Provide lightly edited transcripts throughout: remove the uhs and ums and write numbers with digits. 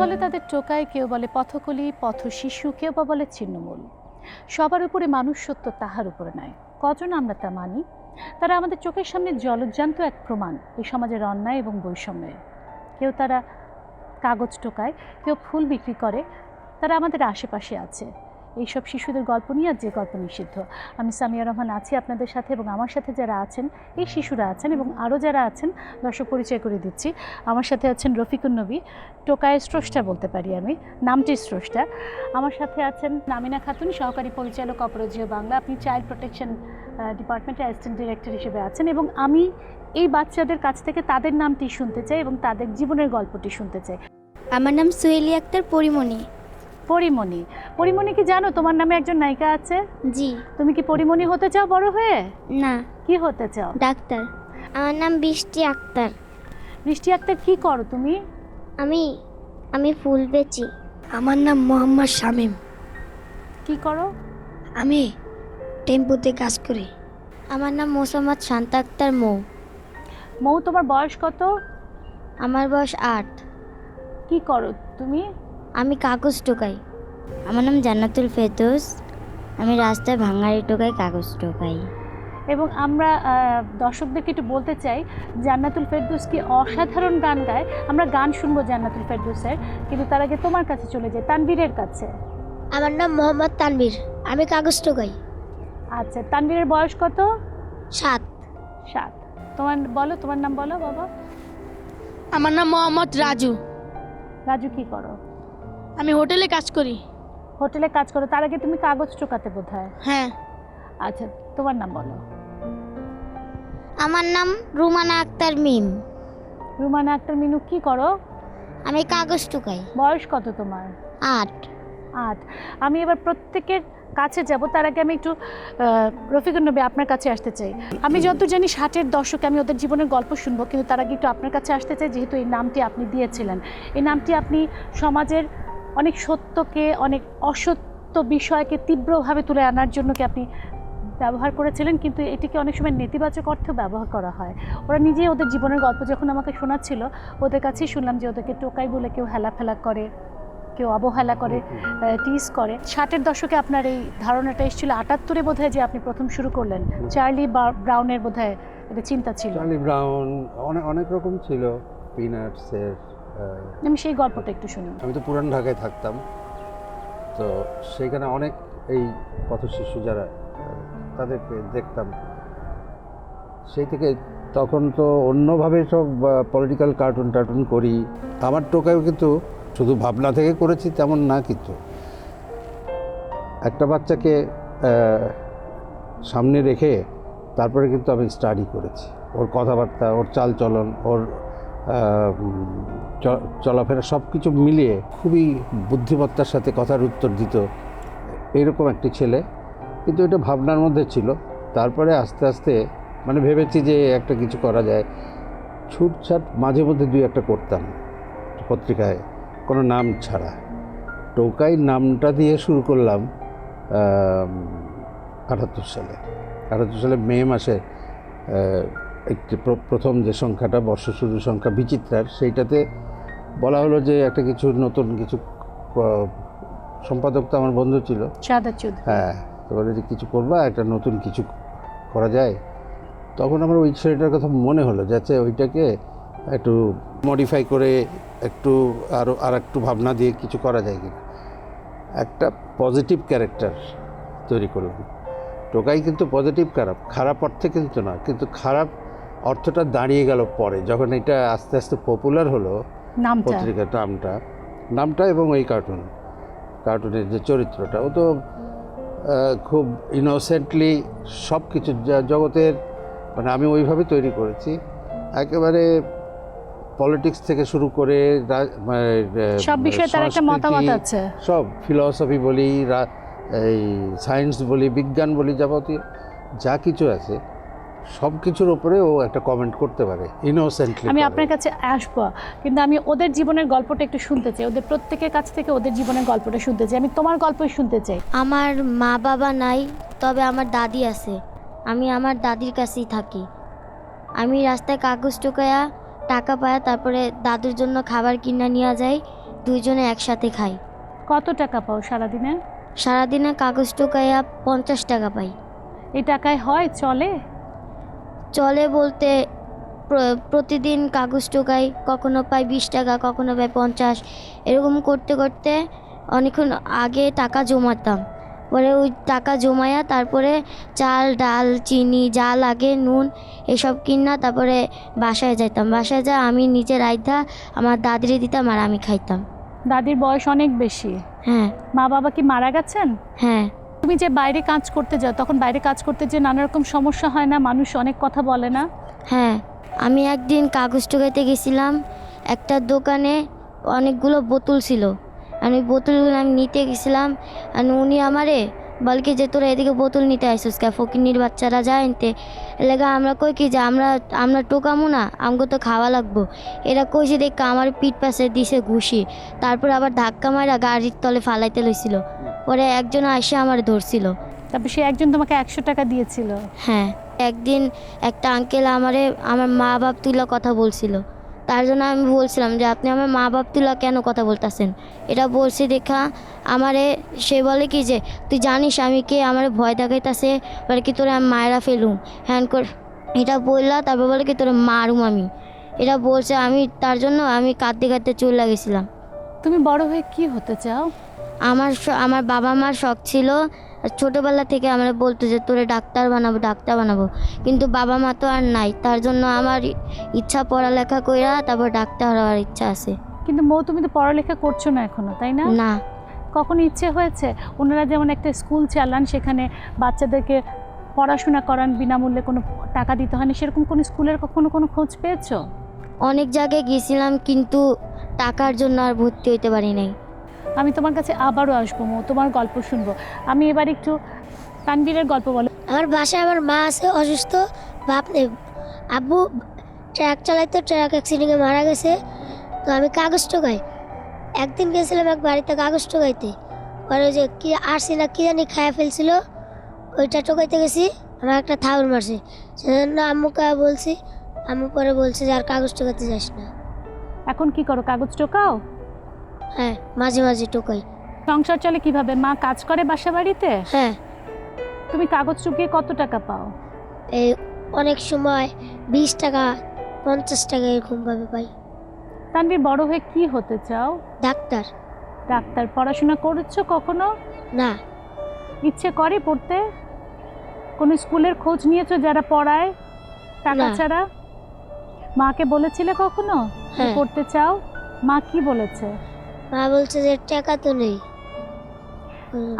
বলে তাদের টোকাই, কেউ বলে পথকলি, পথ শিশু, কেউ বা বলে ছিন্নমূল। সবার উপরে মানুষ সত্য, তাহার উপরে নয়। কজন আমরা তা মানি? তারা আমাদের চোখের সামনে জলজ্যান্ত এক প্রমাণ এই সমাজের অন্যায় এবং বৈষম্যের। কেউ তারা কাগজ টোকায়, কেউ ফুল বিক্রি করে, তারা আমাদের আশেপাশে আছে। এইসব শিশুদের গল্প নিয়ে আর যে গল্প নিষিদ্ধ। আমি সামিয়া রহমান আছি আপনাদের সাথে, এবং আমার সাথে যারা আছেন এই শিশুরা আছেন, এবং আরও যারা আছেন দর্শক পরিচয় করে দিচ্ছি। আমার সাথে আছেন রফিকুন নবী, টোকায়ের স্রষ্টা বলতে পারি আমি, নামটির স্রষ্টা। আমার সাথে আছেন নামিনা খাতুন, সহকারী পরিচালক অপরাজিও বাংলা, আপনি চাইল্ড প্রোটেকশন ডিপার্টমেন্টের অ্যাসিস্ট্যান্ট ডিরেক্টর হিসেবে আছেন। এবং আমি এই বাচ্চাদের কাছ থেকে তাদের নামটি শুনতে চাই এবং তাদের জীবনের গল্পটি শুনতে চাই। আমার নাম সোহেলি আক্তার পরিমণি। পরিমণি, পরিমণি কি জানো তোমার নামে একজন নায়িকা আছে? জি। তুমি কি পরিমণি হতে চাও বড় হয়ে? না, কি হতে চাও? ডাক্তার। আমার নাম বৃষ্টি আক্তার। বৃষ্টি আক্তার, কি করো তুমি? আমি ফুল বেচি। আমার নাম মোহাম্মদ শামীম। কি করো? আমি টেম্পুতে কাজ করি। আমার নাম মোসাম্মদ শান্তা আক্তার মৌ। মৌ, তোমার বয়স কত? আমার বয়স 8। কি করো তুমি? আমি কাগজ টোকাই। আমার নাম জান্নাতুল ফেরদৌস। আমি রাস্তায় ভাঙাড়ি টোকাই, কাগজ টোকাই। এবং আমরা দর্শকদেরকে একটু বলতে চাই, জান্নাতুল ফেরদৌস কি অসাধারণ গান গায়। আমরা গান শুনবো জান্নাতুল ফেরদৌসের, কিন্তু তার আগে তোমার কাছে চলে যাই, তানভীরের কাছে। আমার নাম মোহাম্মদ তানভীর। আমি কাগজ টোকাই। আচ্ছা, তানভীরের বয়স কত? 7। 7। তোমার বলো, তোমার নাম বলো বাবা। আমার নাম মোহাম্মদ রাজু। রাজু, কি করো? আমি হোটেলে কাজ করি। হোটেলে কাজ করো, তার আগে তুমি কাগজ টোকাতে বোধহয়। হ্যাঁ। আচ্ছা, তোমার নাম বলো। আমার নাম রুমানা আক্তার মিম। রুমানা আক্তার মিনু, কি করো? আমি কাগজ টোকাই। বয়স কত তোমার? 8। 8। আমি এবার প্রত্যেকের কাছে যাব, তার আগে আমি একটু রফিকুন নবী আপনার কাছে আসতে চাই। আমি যত জানি 60-এর দশকে আমি ওদের জীবনের গল্প শুনবো, কিন্তু তার আগে একটু আপনার কাছে আসতে চাই, যেহেতু এই নামটি আপনি দিয়েছিলেন। এই নামটি আপনি সমাজের অনেক সত্যকে, অনেক অসত্য বিষয়কে তীব্রভাবে তুলে আনার জন্য কি আপনি ব্যবহার করেছিলেন, কিন্তু এটিকে অনেক সময় নেতিবাচক অর্থেও ব্যবহার করা হয়। ওরা নিজেই ওদের জীবনের গল্প যখন আমাকে শোনাচ্ছিল, ওদের কাছেই শুনলাম যে ওদেরকে টোকাই বলে কেউ হেলাফেলা করে, কেউ অবহেলা করে, টিজ করে। 60-এর দশকে আপনার এই ধারণাটা এসেছিল। 78-এ বোধহয় যে আপনি প্রথম শুরু করলেন, চার্লি ব্রাউনের বোধহয় এটা চিন্তা ছিল। চার্লি ব্রাউন অনেক রকম ছিল, পিনাটসের। আমি সেই গল্পটা একটু শুনি। আমি তো পুরান ঢাকায় থাকতাম, তো সেখানে অনেক এই পথশিশু যারা তাদেরকে দেখতাম। সেই থেকে তখন তো অন্যভাবে সব পলিটিক্যাল কার্টুন করি। আমার টোকাইও কিন্তু শুধু ভাবনা থেকে করেছি তেমন না, কিন্তু একটা বাচ্চাকে সামনে রেখে তারপরে কিন্তু আমি স্টাডি করেছি ওর কথাবার্তা, ওর চালচলন, ওর চলাফেরা, সব কিছু মিলিয়ে খুবই বুদ্ধিমত্তার সাথে কথার উত্তর দিত, এইরকম একটি ছেলে। কিন্তু এটা ভাবনার মধ্যে ছিল। তারপরে আস্তে আস্তে মানে ভেবেছি যে একটা কিছু করা যায়। ছুটছাট মাঝে মধ্যে 2-1টা করতাম পত্রিকায়, কোনো নাম ছাড়া। টোকাই নামটা দিয়ে শুরু করলাম 78 সালে মে মাসে। একটি প্রথম যে সংখ্যাটা, বর্ষ শুরু সংখ্যা বিচিত্রার, সেইটাতে বলা হলো যে একটা কিছু নতুন কিছু, সম্পাদক তো আমার বন্ধু ছিল শাহাদাত চৌধুরী। হ্যাঁ, তো বলে যে কিছু করবা, একটা নতুন কিছু করা যায়। তখন আমার ওই ছেলেটার কথা মনে হলো, যাচ্ছে ওইটাকে একটু মডিফাই করে একটু আর একটু ভাবনা দিয়ে কিছু করা যায় কিনা, একটা পজিটিভ ক্যারেক্টার তৈরি করলাম। টোকাই কিন্তু পজিটিভ, খারাপ অর্থে কিন্তু না, কিন্তু খারাপ অর্থটা দাঁড়িয়ে গেল পরে, যখন এটা আস্তে আস্তে পপুলার হলো পত্রিকার নামটা এবং ওই কার্টুনের যে চরিত্রটা, ও তো খুব ইনোসেন্টলি সব কিছু জগতের, মানে আমি ওইভাবে তৈরি করেছি। একেবারে পলিটিক্স থেকে শুরু করে সব বিষয়ে তার একটা মতামত আছে, সব ফিলসফি বলি, এই সায়েন্স বলি, বিজ্ঞান বলি, যাবতীয় যা কিছু আছে সব কিছুর উপরে ও একটা কমেন্ট করতে পারে ইনোসেন্টলি। আমি আপনার কাছে আসবো, কিন্তু আমি ওদের জীবনের গল্পটা একটু শুনতে চাই, ওদের প্রত্যেকের কাছ থেকে ওদের জীবনের গল্পটা শুনতে চাই। আমি তোমার গল্পই শুনতে চাই। আমার মা বাবা নাই, তবে আমার দাদি আছে। আমি আমার দাদির কাছেই থাকি। আমি রাস্তায় কাগজ টোকায়া টাকা পায়া, তারপরে দাদুর জন্য খাবার কিনে নিয়ে যাই। দুইজনে একসাথে খাই। কত টাকা পাও সারাদিনে? সারাদিনে কাগজ টোকাইয়া 50 টাকা পাই। এই টাকায় হয়, চলে? চলে বলতে প্রতিদিন কাগজ টোকাই, কখনো পাই 20 টাকা, কখনো পাই 50। এরকম করতে করতে অনেকক্ষণ আগে টাকা জমাতাম, পরে ওই টাকা জমায়া তারপরে চাল ডাল চিনি যা লাগে নুন এসব কিনা তারপরে বাসায় যাইতাম। বাসায় যা আমি নিজে রাইধা আমার দাদিরে দিতাম আর আমি খাইতাম। দাদির বয়স অনেক বেশি। হ্যাঁ। মা বাবা কি মারা গেছেন? হ্যাঁ। তুমি যে বাইরে কাজ করতে যাও, তখন বাইরে কাজ করতে যে নানা রকম সমস্যা হয় না? মানুষ অনেক কথা বলে না? হ্যাঁ, আমি একদিন কাগজ টোকাইতে গেছিলাম, একটা দোকানে অনেকগুলো বোতল ছিল, আমি বোতলগুলো আমি নিতে গেছিলাম। আর উনি আমারে বলকে যে তোরা এদিকে বোতল নিতে আইসুস কে, ফকিন্নির বাচ্চারা যায় নিতে। এলাকা আমরা কই কি যে আমরা টোকামো না, আমাকে তো খাওয়া লাগবো। এরা কইছে দেখে আমার পিঠ পাশে দিছে ঘুষি, তারপর আবার ধাক্কা মারা গাড়ির তলে ফালাইতে লইছিল। পরে একজন এসে আমার ধরছিল। তারপর সে একজন তোমাকে 100 টাকা দিয়েছিল? হ্যাঁ। একদিন একটা আঙ্কেল আমার মা বাপ তুলা কথা বলছিল, তার জন্য আমি বলছিলাম যে আপনি আমার মা বাপ তুলা কেন কথা বলতেছেন। এটা বলছি দেখা আমারে সে বলে কি যে তুই জানিস আমি কে, আমার ভয় দেখাইতেছে, বলে কি তোরা আমি মায়েরা ফেলুম হ্যান কর। এটা বললা তারপর বলে কি তোরা মারুম আমি। এটা বলছে, আমি তার জন্য আমি কাঁদতে কাঁদতে চলে গেছিলাম। তুমি বড় হয়ে কি হতে চাও? আমার বাবা মার শখ ছিল, ছোটোবেলা থেকে আমরা বলতো যে তোরে ডাক্তার বানাবো, কিন্তু বাবা মা তো আর নাই, তার জন্য আমার ইচ্ছা পড়ালেখা কইরা তারপর ডাক্তার হওয়ার ইচ্ছা আছে। কিন্তু মৌ, তুমি তো পড়ালেখা করছো না এখনো, তাই না? না। কখন ইচ্ছে হয়েছে? ওনারা যেমন একটা স্কুল চালান, সেখানে বাচ্চাদেরকে পড়াশোনা করান, বিনামূল্যে কোনো টাকা দিতে হয় না, সেরকম কোনো স্কুলের কখনো কোনো খোঁজ পেয়েছো? অনেক জায়গায় গিয়েছিলাম কিন্তু টাকার জন্য আর ভর্তি হইতে পারি নাই। আমি তোমার কাছে আবারও আসবো মৌ, তোমার গল্প শুনবো। আমি এবার একটু তানভীরের গল্প বলো। আমার বাসায় আমার মা আছে অসুস্থ, বাপ নেই। আব্বু ট্রাক চালাইতো, ট্রাক অ্যাক্সিডেন্টে মারা গেছে। তো আমি কাগজ টোকাই। একদিন গেছিলাম এক বাড়িতে কাগজ টোকাইতে, পরে ওই যে কি আসছি না কি জানি খাইয়া ফেলছিল, ওইটা টোকাইতে গেছি, আমার একটা থাবড় মারছে। সেজন্য আম্মুকে বলছি, আম্মু পরে বলছে যে আর কাগজ টোকাতে যাস না। এখন কি করো, কাগজ টোকাও? হ্যাঁ, মাঝে মাঝে টোকাই। সংসার চলে কিভাবে? মা কাজ করে বাসা বাড়িতে? হ্যাঁ। তুমি কাগজ টুকিয়ে কত টাকা পাও? এই অনেক সময় 20 টাকা 50 টাকা এরকমভাবে পাই। তানভীর, বড় হয়ে কি হতে চাও? ডাক্তার। ডাক্তার। পড়াশোনা করেছো কখনো? না। ইচ্ছে করে পড়তে? কোনো স্কুলের খোঁজ নিয়েছো যারা পড়ায় টাকা না। ছাড়া? মাকে বলেছিলে কখনো যে হ্যাঁ। পড়তে চাও? মা কি বলেছে? মা বলছে যে টাকা তো নেই।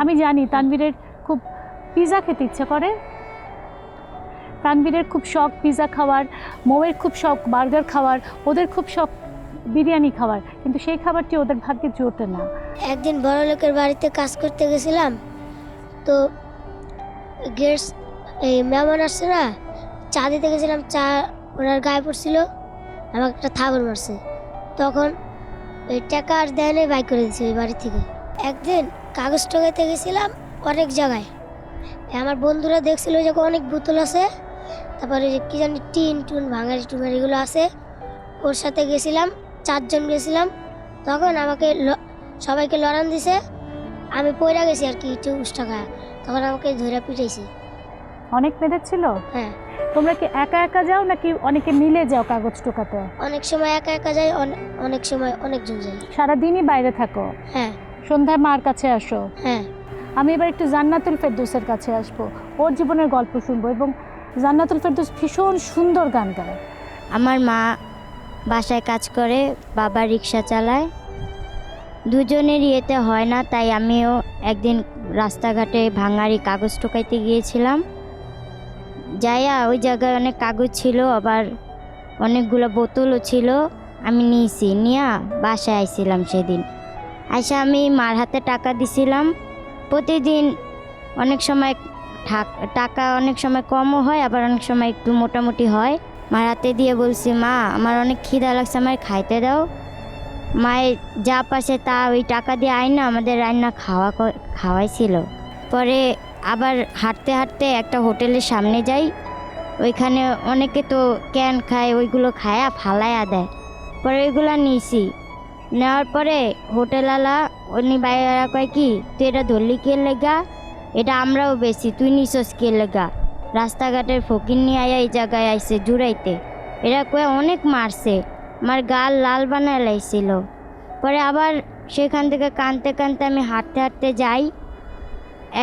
আমি জানি তানভীরের খুব পিৎজা খেতে ইচ্ছে করে। তানভীরের খুব শখ পিৎজা খাওয়ার, মৌয়ের খুব শখ বার্গার খাওয়ার, ওদের খুব শখ বিরিয়ানি খাওয়ার, কিন্তু সেই খাবারটি ওদের ভাগ্যে জোটে না। একদিন বড় লোকের বাড়িতে কাজ করতে গেছিলাম, তো গেস্ট এই মেহমান আসছে না, চা দিতে গেছিলাম, চা ওনার গায়ে পড়ছিল, আমাকে একটা থাবড় মারছে। তখন ওই টাকা আর দেয় নেই, বাই করে দিয়েছে ওই বাড়ি থেকে। একদিন কাগজ টোকাইতে গেছিলাম অনেক জায়গায়, আমার বন্ধুরা দেখছিল যে অনেক বোতল আছে, তারপরে যে কী জানি টিন টুন ভাঙারি টুঙারি এগুলো আছে, ওর সাথে গেছিলাম, 4 জন গেছিলাম। তখন আমাকে সবাইকে লড়ান দিছে, আমি পয়রা গেছি আর কি একটু উষ্টা খায়, তখন আমাকে ধরে পিটাইছে। অনেক মেয়েদের ছিল? হ্যাঁ। তোমরা কি একা একা যাও নাকি অনেকে মিলে যাও কাগজ টোকাতে? অনেক সময় একা একা যাই, অনেক সময় অনেকজন যাই। সারাদিনই বাইরে থাকো? হ্যাঁ। সন্ধ্যায় মার কাছে আসো? হ্যাঁ। আমি এবার একটু জান্নাতুল ফেরদৌসের কাছে আসবো, ওর জীবনের গল্প শুনবো। এবং জান্নাতুল ফেরদৌস ভীষণ সুন্দর গান গায়। আমার মা বাসায় কাজ করে, বাবা রিক্সা চালায়, দুজনের ইয়েতে হয় না, তাই আমিও একদিন রাস্তাঘাটে ভাঙারি কাগজ টোকাইতে গিয়েছিলাম। যাইয়া ওই জায়গায় অনেক কাগজ ছিল, আবার অনেকগুলো বোতলও ছিল। আমি নিয়া বাসায় আইছিলাম। সেদিন আইসা আমি মার হাতে টাকা দিছিলাম। প্রতিদিন অনেক সময় টাকা অনেক সময় কমও হয়, আবার অনেক সময় একটু মোটামুটি হয়। মার হাতে দিয়ে বলছি, মা আমার অনেক খিদা লাগছে, আমার খাইতে দাও। মায়ের যা পাশে তা ওই টাকা দিয়ে আইনা আমাদের রান্না খাওয়াইছিল। পরে আবার হাঁটতে হাঁটতে একটা হোটেলের সামনে যাই, ওইখানে অনেকে তো ক্যান খায়, ওইগুলো খায়া ফালাইয়া দেয়। পরে ওইগুলো নিয়েছি, নেওয়ার পরে হোটেলওয়ালা উনি বাইরা কয় কি তুই এটা ধরলি কে লেগা, এটা আমরাও বেশি, তুই নিছস কে লেগা, রাস্তাঘাটের ফকির নিয়ে আয়া এই জায়গায় আইসে জুড়াইতে, এরা কয়ে অনেক মারছে, আমার গাল লাল বানায় লাইছিল। পরে আবার সেখান থেকে কাঁদতে কাঁদতে আমি হাঁটতে হাঁটতে যাই।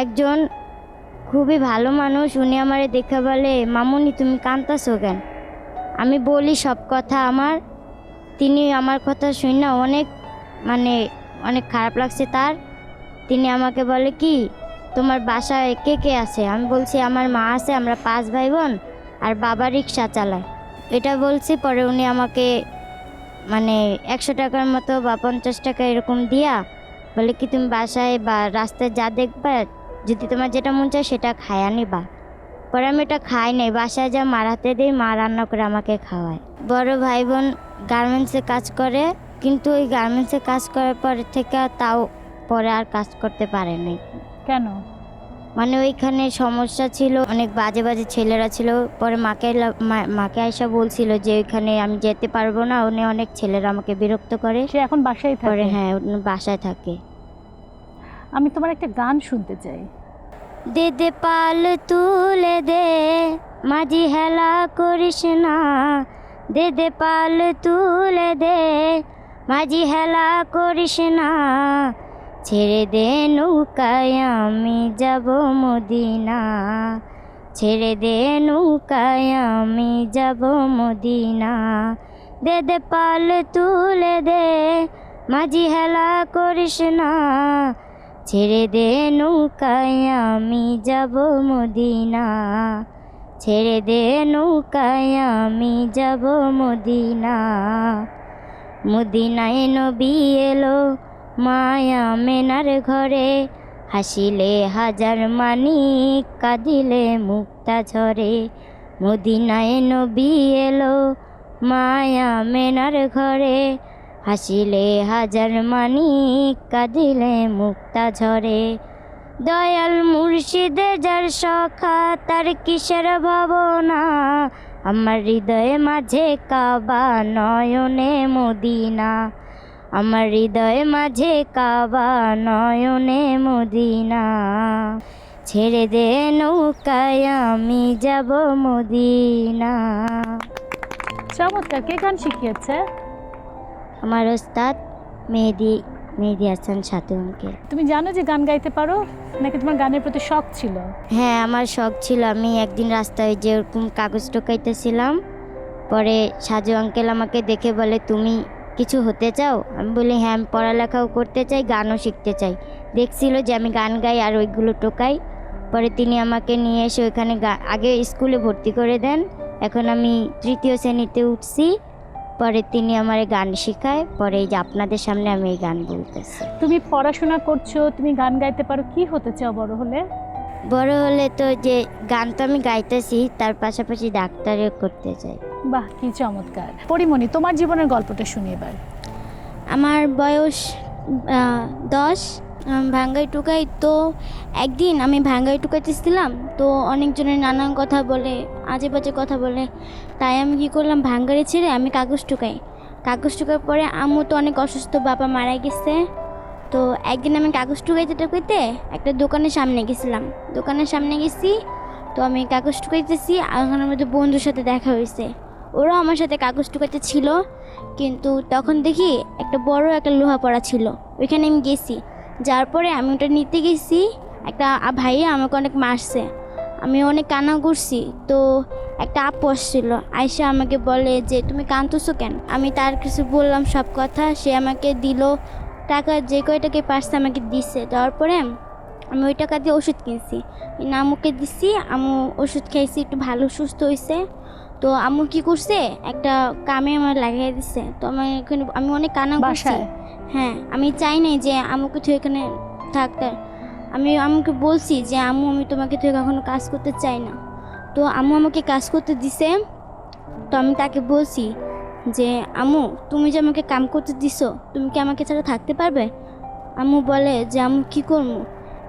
একজন খুবই ভালো মানুষ, উনি আমারে দেখে বলে মামুনি তুমি কাঁদতাছো কেন? আমি বলি সব কথা আমার। তিনি আমার কথা শুনে অনেক খারাপ লাগছে তার। তিনি আমাকে বলে কি তোমার বাসায় কে কে আছে? আমি বলছি আমার মা আছে, আমরা 5 ভাই বোন, আর বাবা রিক্সা চালায়, এটা বলছি। পরে উনি আমাকে 100 টাকার মতো বা 50 টাকা এরকম দিয়া বলে কি তুমি বাসায় বা রাস্তায় যা দেখবা, যদি তোমার যেটা মন চায় সেটা খায়া নিবা। পরে আমি এটা খাই নাই, বাসায় যা মার হাতে দিই, মা রান্না করে আমাকে খাওয়ায়। বড় ভাই বোন গার্মেন্টসে কাজ করে, কিন্তু ওই গার্মেন্টসে কাজ করার পর থেকে তাও পরে আর কাজ করতে পারে নাই। কেন? ওইখানে সমস্যা ছিল, অনেক বাজে বাজে ছেলেরা ছিল। পরে মাকে আয়সা বলছিল যে ওইখানে আমি যেতে পারবো না, উনি অনেক ছেলেরা আমাকে বিরক্ত করে। সে এখন বাসায় পরে থাকে? হ্যাঁ, উনি বাসায় থাকে। আমি তোমার একটা গান শুনতে চাই। দে দে পাল তুলে দে, মাঝি হেলা করিস না, দে দে পাল তুলে দে, মাঝি হেলা করিস না, ছেড়ে দে নৌকায় আমি যাব মদিনা, ছেড়ে দে নৌকায় আমি যাব মদিনা, দে দে পাল তুলে দে, মাঝি হেলা করিস না, ছেড়ে দে নৌকায় আমি যাব মদিনা, ছেড়ে দে নৌকায় আমি যাব মদিনা। মদিনায় নবী এলো মায়া মেনার ঘরে, হাসিলে হাজার মানিক, কাঁদিলে মুক্তা ঝরে। মদিনায় নবী এলো মায়া মেনার ঘরে, হাসিলে হাজার মানিক, কাঁদিলে মুক্তা ঝরে। দয়াল মুর্শিদে যার সখা, তার কিসের ভাবনা, আমার হৃদয়ে মাঝে কাবা, নয়নে মদিনা, আমার হৃদয়ে মাঝে কাবা, নয়নে মদিনা, ছেড়ে দে নৌকায় আমি যাব মদিনা। চমৎকার! কে গান শিখিয়েছে? আমার ওস্তাদ মেহেদি হাসান সাথু আঙ্কেল। তুমি জানো যে গান গাইতে পারো, নাকি তোমার গানের প্রতি শখ ছিল? হ্যাঁ, আমার শখ ছিল। আমি একদিন রাস্তায় যে ওরকম কাগজ টোকাইতেছিলাম, পরে সাজু আঙ্কেল আমাকে দেখে বলে তুমি কিছু হতে চাও? আমি বলি হ্যাঁ, আমি পড়ালেখাও করতে চাই, গানও শিখতে চাই। দেখছিল যে আমি গান গাই আর ওইগুলো টোকাই। পরে তিনি আমাকে নিয়ে এসে ওইখানে আগে স্কুলে ভর্তি করে দেন। এখন আমি 3য় শ্রেণীতে উঠছি। পরে তিনি আমার গান শেখায়। পরে এই যে আপনাদের সামনে আমি এই গান বলতেছি। তুমি পড়াশোনা করছো, তুমি গান গাইতে পারো, কি হতে চাও বড় হলে? বড় হলে তো যে গান তো আমি গাইতেছি, তার পাশাপাশি ডাক্তারিও করতে চাই। বাহ, কি চমৎকার! পরিমণি, তোমার জীবনের গল্পটা শুনি এবার। আমার বয়স 10, ভাঙ্গাই টুকাই। তো একদিন আমি ভাঙ্গাই টুকাইতেছিলাম, তো অনেকজনের নানান কথা বলে, আজে বাজে কথা বলে, তাই আমি কী করলাম, ভাঙ্গারে ছেড়ে আমি কাগজ টুকাই। কাগজ টুকার পরে আম্মু তো অনেক অসুস্থ, বাবা মারা গেছে। তো একদিন আমি কাগজ টুকাইতে একটা দোকানের সামনে গেছিলাম। দোকানের সামনে গেছি, তো আমি কাগজ টুকাইতেছি, আর ওখানে মধ্যে বন্ধুর সাথে দেখা হয়েছে। ওরাও আমার সাথে কাগজ টুকাইতে ছিল, কিন্তু তখন দেখি একটা বড় একটা লোহা পড়া ছিল, ওইখানে আমি গেছি। যার পরে আমি ওটা নিতে গেছি, একটা ভাইয়া আমাকে অনেক মারছে, আমি অনেক কান্না করছি। তো একটা আপু আসছিল, আয়সা আমাকে বলে যে তুমি কাঁদতেছো কেন? আমি তার কিছু বললাম সব কথা, সে আমাকে দিল টাকা, যে কয়টাকে পারছে আমাকে দিছে। দেওয়ার পরে আমি ওই টাকা দিয়ে ওষুধ কিনছি, আম্মুকে দিছি, আম্মু ওষুধ খাইছি, একটু ভালো সুস্থ হয়েছে। তো আম্মু কি করছে, একটা কামে আমার লাগিয়ে দিচ্ছে। তো আমি অনেক কান্না করছি। হ্যাঁ, আমি চাই নাই যে আম্মুকে তুই এখানে থাকতে। আমি আম্মুকে বলছি যে আম্মু আমি তোমাকে তুই কখনো কাজ করতে চাই না। তো আম্মু আমাকে কাজ করতে দিছে। তো আমি তাকে বলছি যে আম্মু তুমি যে আমাকে কাম করতে দিছো, তুমি কি আমাকে ছাড়া থাকতে পারবে? আম্মু বলে যে আম্মু কী করবো,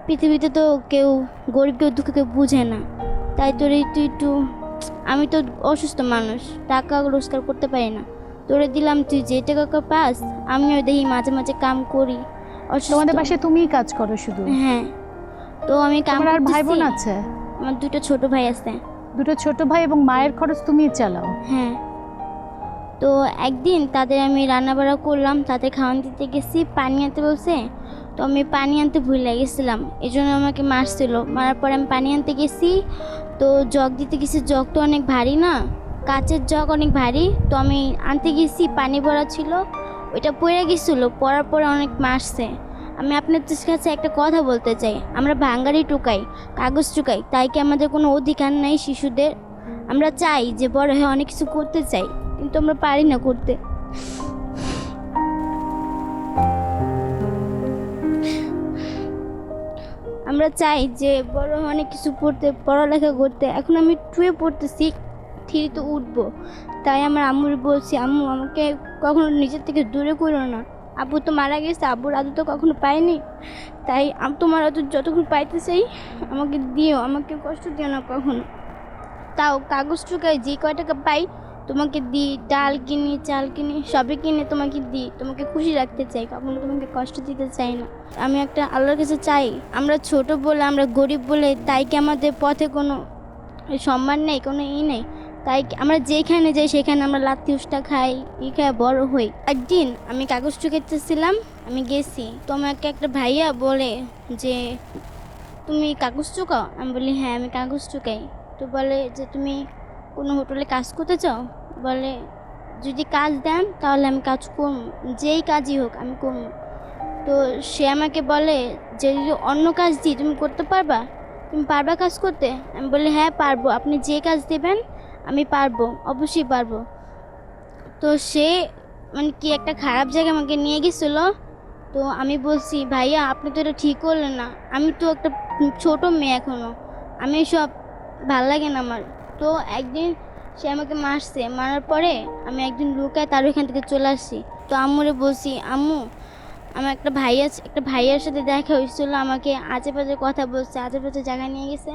পৃথিবীতে তো কেউ গরিব কেউ দুঃখ কেউ বুঝে না, তাই তোর তুই একটু, আমি তো অসুস্থ মানুষ, টাকা রোজগার করতে পারি না, তোরে দিলাম, তুই যে টাকা পাস আমিও দেখি মাঝে মাঝে কাম করি। অসুস্থ। তোমাদের বাসায় তুমিই কাজ করো শুধু? হ্যাঁ, তো আমি কাম তোমার আর ভাই বোন করতেছি। আছে? আমার 2টা ছোট ভাই আছে। দুটো ছোট ভাই এবং মায়ের খরচ তুমিই চালাও? হ্যাঁ, তো একদিন তাদের আমি রান্নাবাড়া করলাম, তাদের খাওয়ান দিতে গেছি, পানি আনতে বলছে, তো আমি পানি আনতে ভুলে গেছিলাম, এই জন্য আমাকে মারছিল। মারার পরে আমি পানি আনতে গেছি, তো জগ দিতে গেছি, জগ তো অনেক ভারী না, কাচের জগ অনেক ভারী, তো আমি আনতে গেছি, পানি ভরা ছিল, ওইটা পড়ে গেছিলো, পড়ার পরে অনেক মারছে। আমি আপনাদের কাছে একটা কথা বলতে চাই, আমরা ভাঙ্গারি টুকাই, কাগজ টুকাই, তাই কি আমাদের কোনো অধিকার নাই শিশুদের? আমরা চাই যে বড় হয়ে অনেক কিছু করতে চাই, কিন্তু আমরা পারি না করতে। আমরা চাই যে বড় হয়ে অনেক কিছু পড়তে, পড়ালেখা করতে। এখন আমি 2-এ পড়তেছি, 3-তে উঠবো, তাই আমার আম্মুর বলছি, আম্মু আমাকে কখনো নিজের থেকে দূরে করো না। আব্বু তো মারা গেছে, আব্বুর আদর তো কখনো পাইনি, তাই তোমার আদর যতক্ষণ পাইতে চাই আমাকে দিও, আমাকে কষ্ট দিও না কখনো। তাও কাগজ টুকায় যে কয় টাকা পাই তোমাকে দিই, ডাল কিনি, চাল কিনি, সবই কিনে তোমাকে দিই, তোমাকে খুশি রাখতে চাই, কখনো তোমাকে কষ্ট দিতে চাই না। আমি একটা আল্লাহর কাছে চাই, আমরা ছোট বলে, আমরা গরিব বলে, তাই কি আমাদের পথে কোনো সম্মান নেই, কোনো নেই? তাই কি আমরা যেখানে যাই সেখানে আমরা লাত্তি উষ্টা খাই, খাই বড় হই? একদিন আমি কাগজ টুকাইতেছিলাম, আমি গেছি, তো আমাকে একটা ভাইয়া বলে যে তুমি কাগজ টুকাও? আমি বলি হ্যাঁ আমি কাগজ টুকাই। তো বলে যে তুমি কোনো হোটেলে কাজ করতে চাও? বলে যদি কাজ দেন তাহলে আমি কাজ করব, যেই কাজই হোক আমি করব। তো সে আমাকে বলে যে যদি অন্য কাজ দিই তুমি করতে পারবা? তুমি পারবা কাজ করতে? আমি বলি হ্যাঁ পারবো, আপনি যে কাজ দেবেন আমি পারবো, অবশ্যই পারবো। তো সে মানে কি একটা খারাপ জায়গায় আমাকে নিয়ে গেছিলো। তো আমি বলছি ভাইয়া আপনি তো এটা ঠিক করলেন না, আমি তো একটা ছোট মেয়ে এখনো, আমি সব ভাল লাগে না আমার। তো একদিন সে আমাকে মারছে, মারার পরে আমি একদিন লুকায় তার ওইখান থেকে চলে আসছি। তো আম্মুরে বলছি আম্মু আমার একটা ভাইয়ার সাথে দেখা হয়েছিল, আমাকে আজে বাজে কথা বলছে, আজে বাজে জায়গায় নিয়ে গেছে।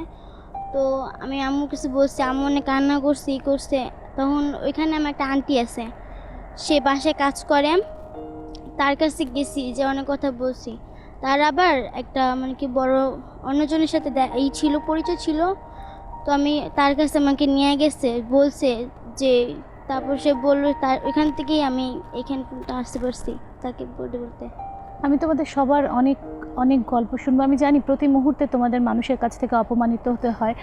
তো আমি আম্মুর কাছে বলছি, আম্মু অনেক কান্না করছে, ই করছে। তখন ওইখানে আমার একটা আন্টি আছে, সে বাসায় কাজ করে, তার কাছে গেছি, যে অনেক কথা বলছি। তার আবার একটা মানে কি বড় অন্যজনের সাথে এই ছিল, পরিচয় ছিল। তো আমি তার কাছে আমাকে নিয়ে গেছে, বলছে যে, তারপর সে বললো, তার ওইখান থেকেই আমি এখানে পর্যন্ত আসতে পারছি তাকে বলতে বলতে। আমি তোমাদের সবার অনেক অনেক গল্প শুনবো। আমি জানি প্রতি মুহূর্তে তোমাদের মানুষের কাছ থেকে অপমানিত হতে হয়।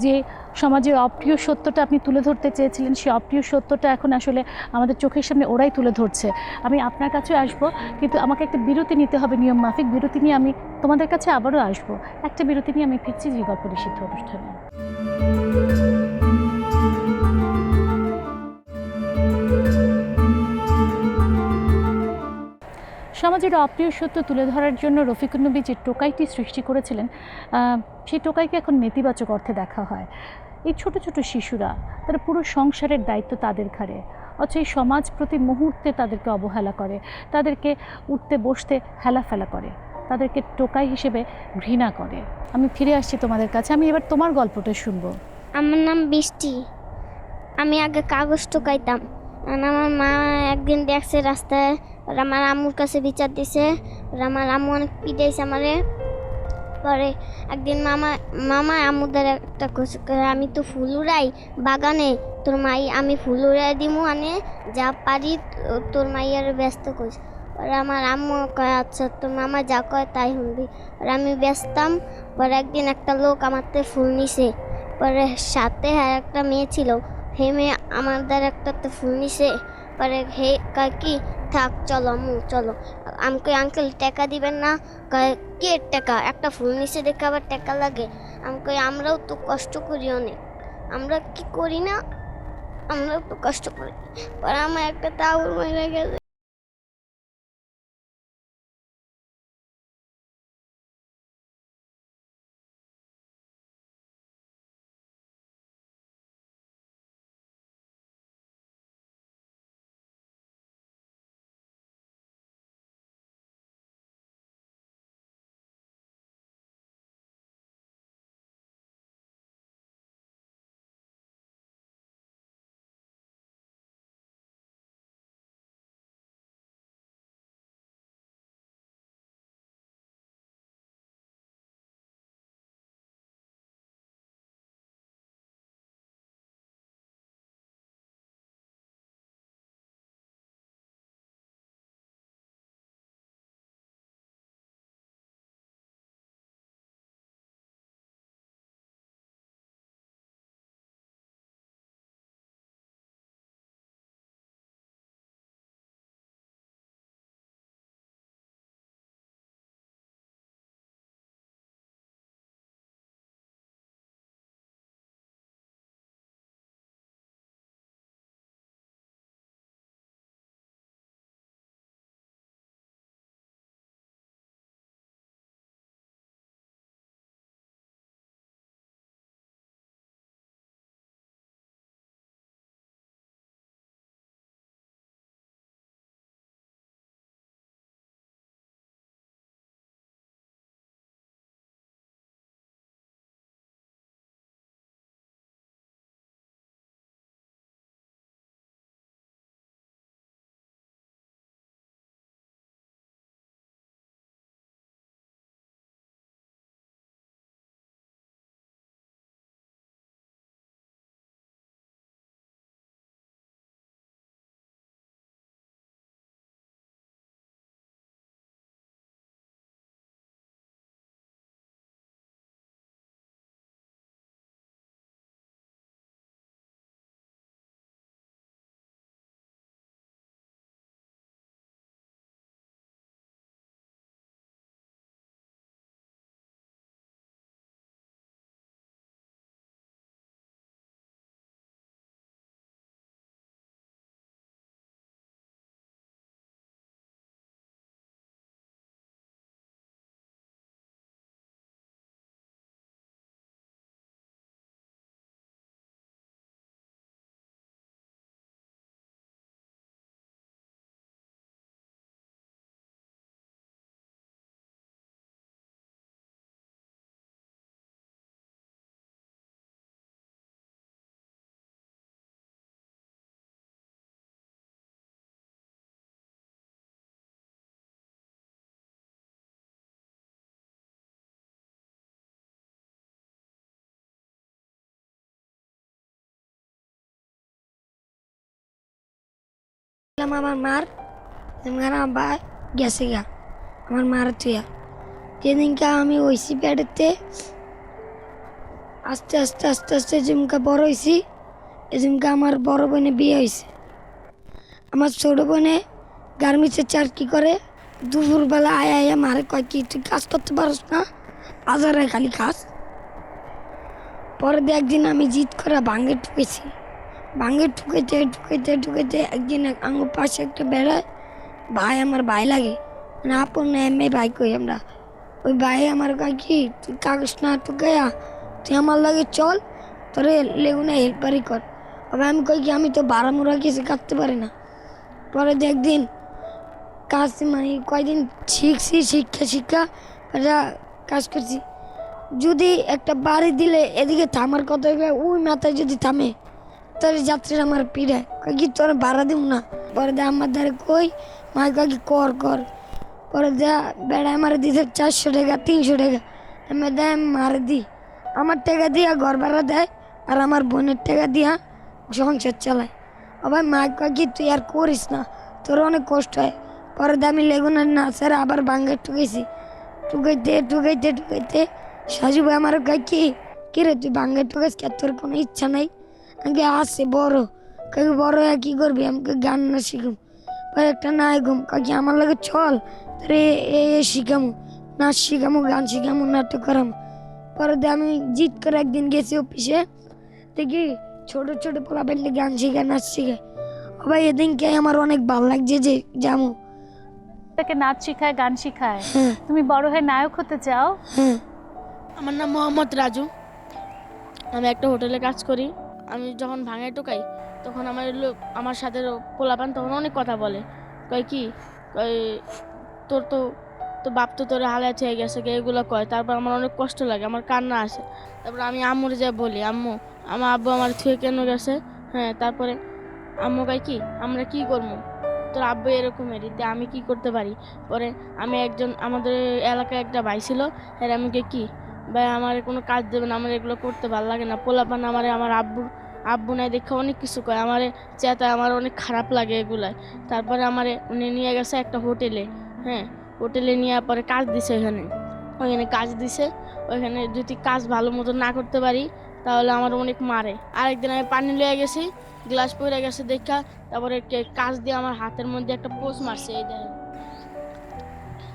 যে সমাজের অপ্রিয় সত্যটা আপনি তুলে ধরতে চেয়েছিলেন, সেই অপ্রিয় সত্যটা এখন আসলে আমাদের চোখের সামনে ওরাই তুলে ধরছে। আমি আপনার কাছেও আসবো, কিন্তু আমাকে একটা বিরতি নিতে হবে নিয়ম মাফিক। বিরতি নিয়ে আমি তোমাদের কাছে আবারও আসবো। একটা বিরতি নিয়ে আমি ফিরছি যে গল্প নিষিদ্ধ অনুষ্ঠানে। সমাজের অপ্রিয় সত্য তুলে ধরার জন্য রফিকুন নবী যে টোকাইটি সৃষ্টি করেছিলেন, সেই টোকাইকে এখন নেতিবাচক অর্থে দেখা হয়। এই ছোট ছোট শিশুরা, তারা পুরো সংসারের দায়িত্ব তাদের ঘাড়ে, অথচ এই সমাজ প্রতি মুহূর্তে তাদেরকে অবহেলা করে, তাদেরকে উঠতে বসতে হেলাফেলা করে, তাদেরকে টোকাই হিসেবে ঘৃণা করে। আমি ফিরে আসছি তোমাদের কাছে, আমি এবার তোমার গল্পটা শুনবো। আমার নাম বৃষ্টি। আমি আগে কাগজ টোকাইতাম। আর আমার মা একদিন দেখছে রাস্তায়, আর আমার আম্মুর কাছে বিচার দিছে, আর আমার আম্মু অনেক পিটাইছে আমারে। পরে একদিন মামা মামা আম্মুদের একটা আমি তো ফুল উড়াই বাগানে, তোর মাই আমি ফুল উড়াই দিমু, আনে যা পারি তোর মাইয়ার ব্যস্ত করিস। আর আমার আম্মু কয় আচ্ছা তোর মামা যা কয় তাই শুনবি। আর আমি ব্যস্তাম। পরে একদিন একটা লোক আমার থেকে ফুল নিছে। পরে সাথে একটা মেয়ে ছিল, হে মেয়ে আমাদের একটা ফুল নিছে। পরে হে কয় কি থাক চলো আম্মু চলো। আমি কই আঙ্কেল টাকা দিবেন না? কয় কে টাকা, একটা ফুল নিচে দেখে আবার টাকা লাগে? আমি কই আমরাও তো কষ্ট করি অনেক, আমরা কি করি না, আমরাও তো কষ্ট করি। পরে আমার একটা তাউর মেরে গেছে। আমার মার বা গেছে গা আমার মার তুইয়া যেদিনকে আমি হয়েছি পেটেতে আস্তে আস্তে আস্তে আস্তে যেমকা বড় হয়েছি এদিনকে আমার বড় বোনে বিয়ে হয়েছে। আমার ছোট বোনে গার্মেন্টসে চাকরি করে। দুপুরবেলা আয়া মারে কয় কি তুই কাজ করতে পারস না, বাজারে খালি কাজ। পরে একদিন আমি জিদ করে ভাঙ্গে ঠুকেছি। ভাঙ্গে ঠুকাইতে একদিন আঙুর পাশে একটা বেড়ায় ভাই, আমার ভাই লাগে মানে আপন না এমএ ভাই কই আমরা। ওই ভাই আমার কয় কি তুই কাগজ না ঠুকাইয়া তুই আমার লাগে চল, তোরে লেগুনে হেল্পারি কর। আবার আমি কই কি আমি তো বারামুরা কিছু কাটতে পারি না। পরে একদিন কাজ মানে কয়দিন শিখছি, শিক্ষা কাজ করছি। যদি একটা বাড়ি দিলে এদিকে থামার কথা ওই মাথায় যদি থামে তোর যাত্রীরা আমার পিড়ায় কয় কি তোর ভাড়া দিব না। পরে আমার দ্বারা কই মা কয় কি কর কর। পরে বেড়ায় আমার দিতে 400 টাকা 300 টাকা আমি দেয় মারে দিই। আমার টাকা দিয়া ঘর ভাড়া দেয় আর আমার বোনের টাকা দিয়া সংসার চালায়। আবার মা কয় কি তুই আর করিস না, তোর অনেক কষ্ট হয়। পরে আমি লেগুনার না স্যার আবার ভাঙ্গে ঠুকাইতে সাজু ভাই আমার কয় কি রে তুই ভাঙ্গে ঠুকাইস কে, তোর কোনো ইচ্ছা নাই? আমি আসছে বড় কই বড় হয়ে কি করবি? আমাকে গান না শিখুম। পরে একটা নাই ঘুম কয় আমার লাগে চল তোর এ শিখামু, নাচ শিখামু, গান শিখামু, নাটক করামু। পরে আমি জিদ করে একদিন গেছি অফিসে, দেখি ছোট ছোট পোলাপেনলে গান শিখায়, নাচ শিখায়। ভাই এদিনকে আমার অনেক ভালো লাগছে যে যামু। তাকে নাচ শিখায়, গান শিখায়, তুমি বড় হয়ে নায়ক হতে চাও? আমার নাম মোহাম্মদ রাজু। আমি একটা হোটেলে কাজ করি। আমি যখন ভাঙায় টোকাই তখন আমার সাথে পোলাপান তখন অনেক কথা বলে, কয় কি কয় তোর বাপ তো তোরে হালায় হয়ে গেছে, এগুলো কয়। তারপর আমার অনেক কষ্ট লাগে, আমার কান্না আসে। তারপর আমি আম্মুর যা বলি, আম্মু আমার আব্বু আমার থুয়ে কেন গেছে। হ্যাঁ, তারপরে আম্মু কয় কি আমরা কি করবো, তোর আব্বু এরকমেরই, আমি কি করতে পারি। পরে আমি আমাদের এলাকায় একটা ভাই ছিল, হ্যাঁ আমি কি ভাই আমার কোনো কাজ দেবে না, আমার এগুলো করতে ভালো লাগে না। পোলাপান আমার আব্বু নাই দেখে অনেক কিছু কয়, আমার চেতায়, আমার অনেক খারাপ লাগে এগুলাই। তারপরে উনি নিয়ে গেছে একটা হোটেলে। হ্যাঁ, হোটেলে নিয়ে পরে কাজ দিছে, ওইখানে কাজ দিছে। ওইখানে যদি কাজ ভালো মতো না করতে পারি তাহলে আমার অনেক মারে। আরেকদিন আমি পানি লিয়ে গেছি, গ্লাস পড়ে গেছে দেখা, তারপরে কাজ দিয়ে আমার হাতের মধ্যে একটা পোস্ট মারছে। এই দেখেন।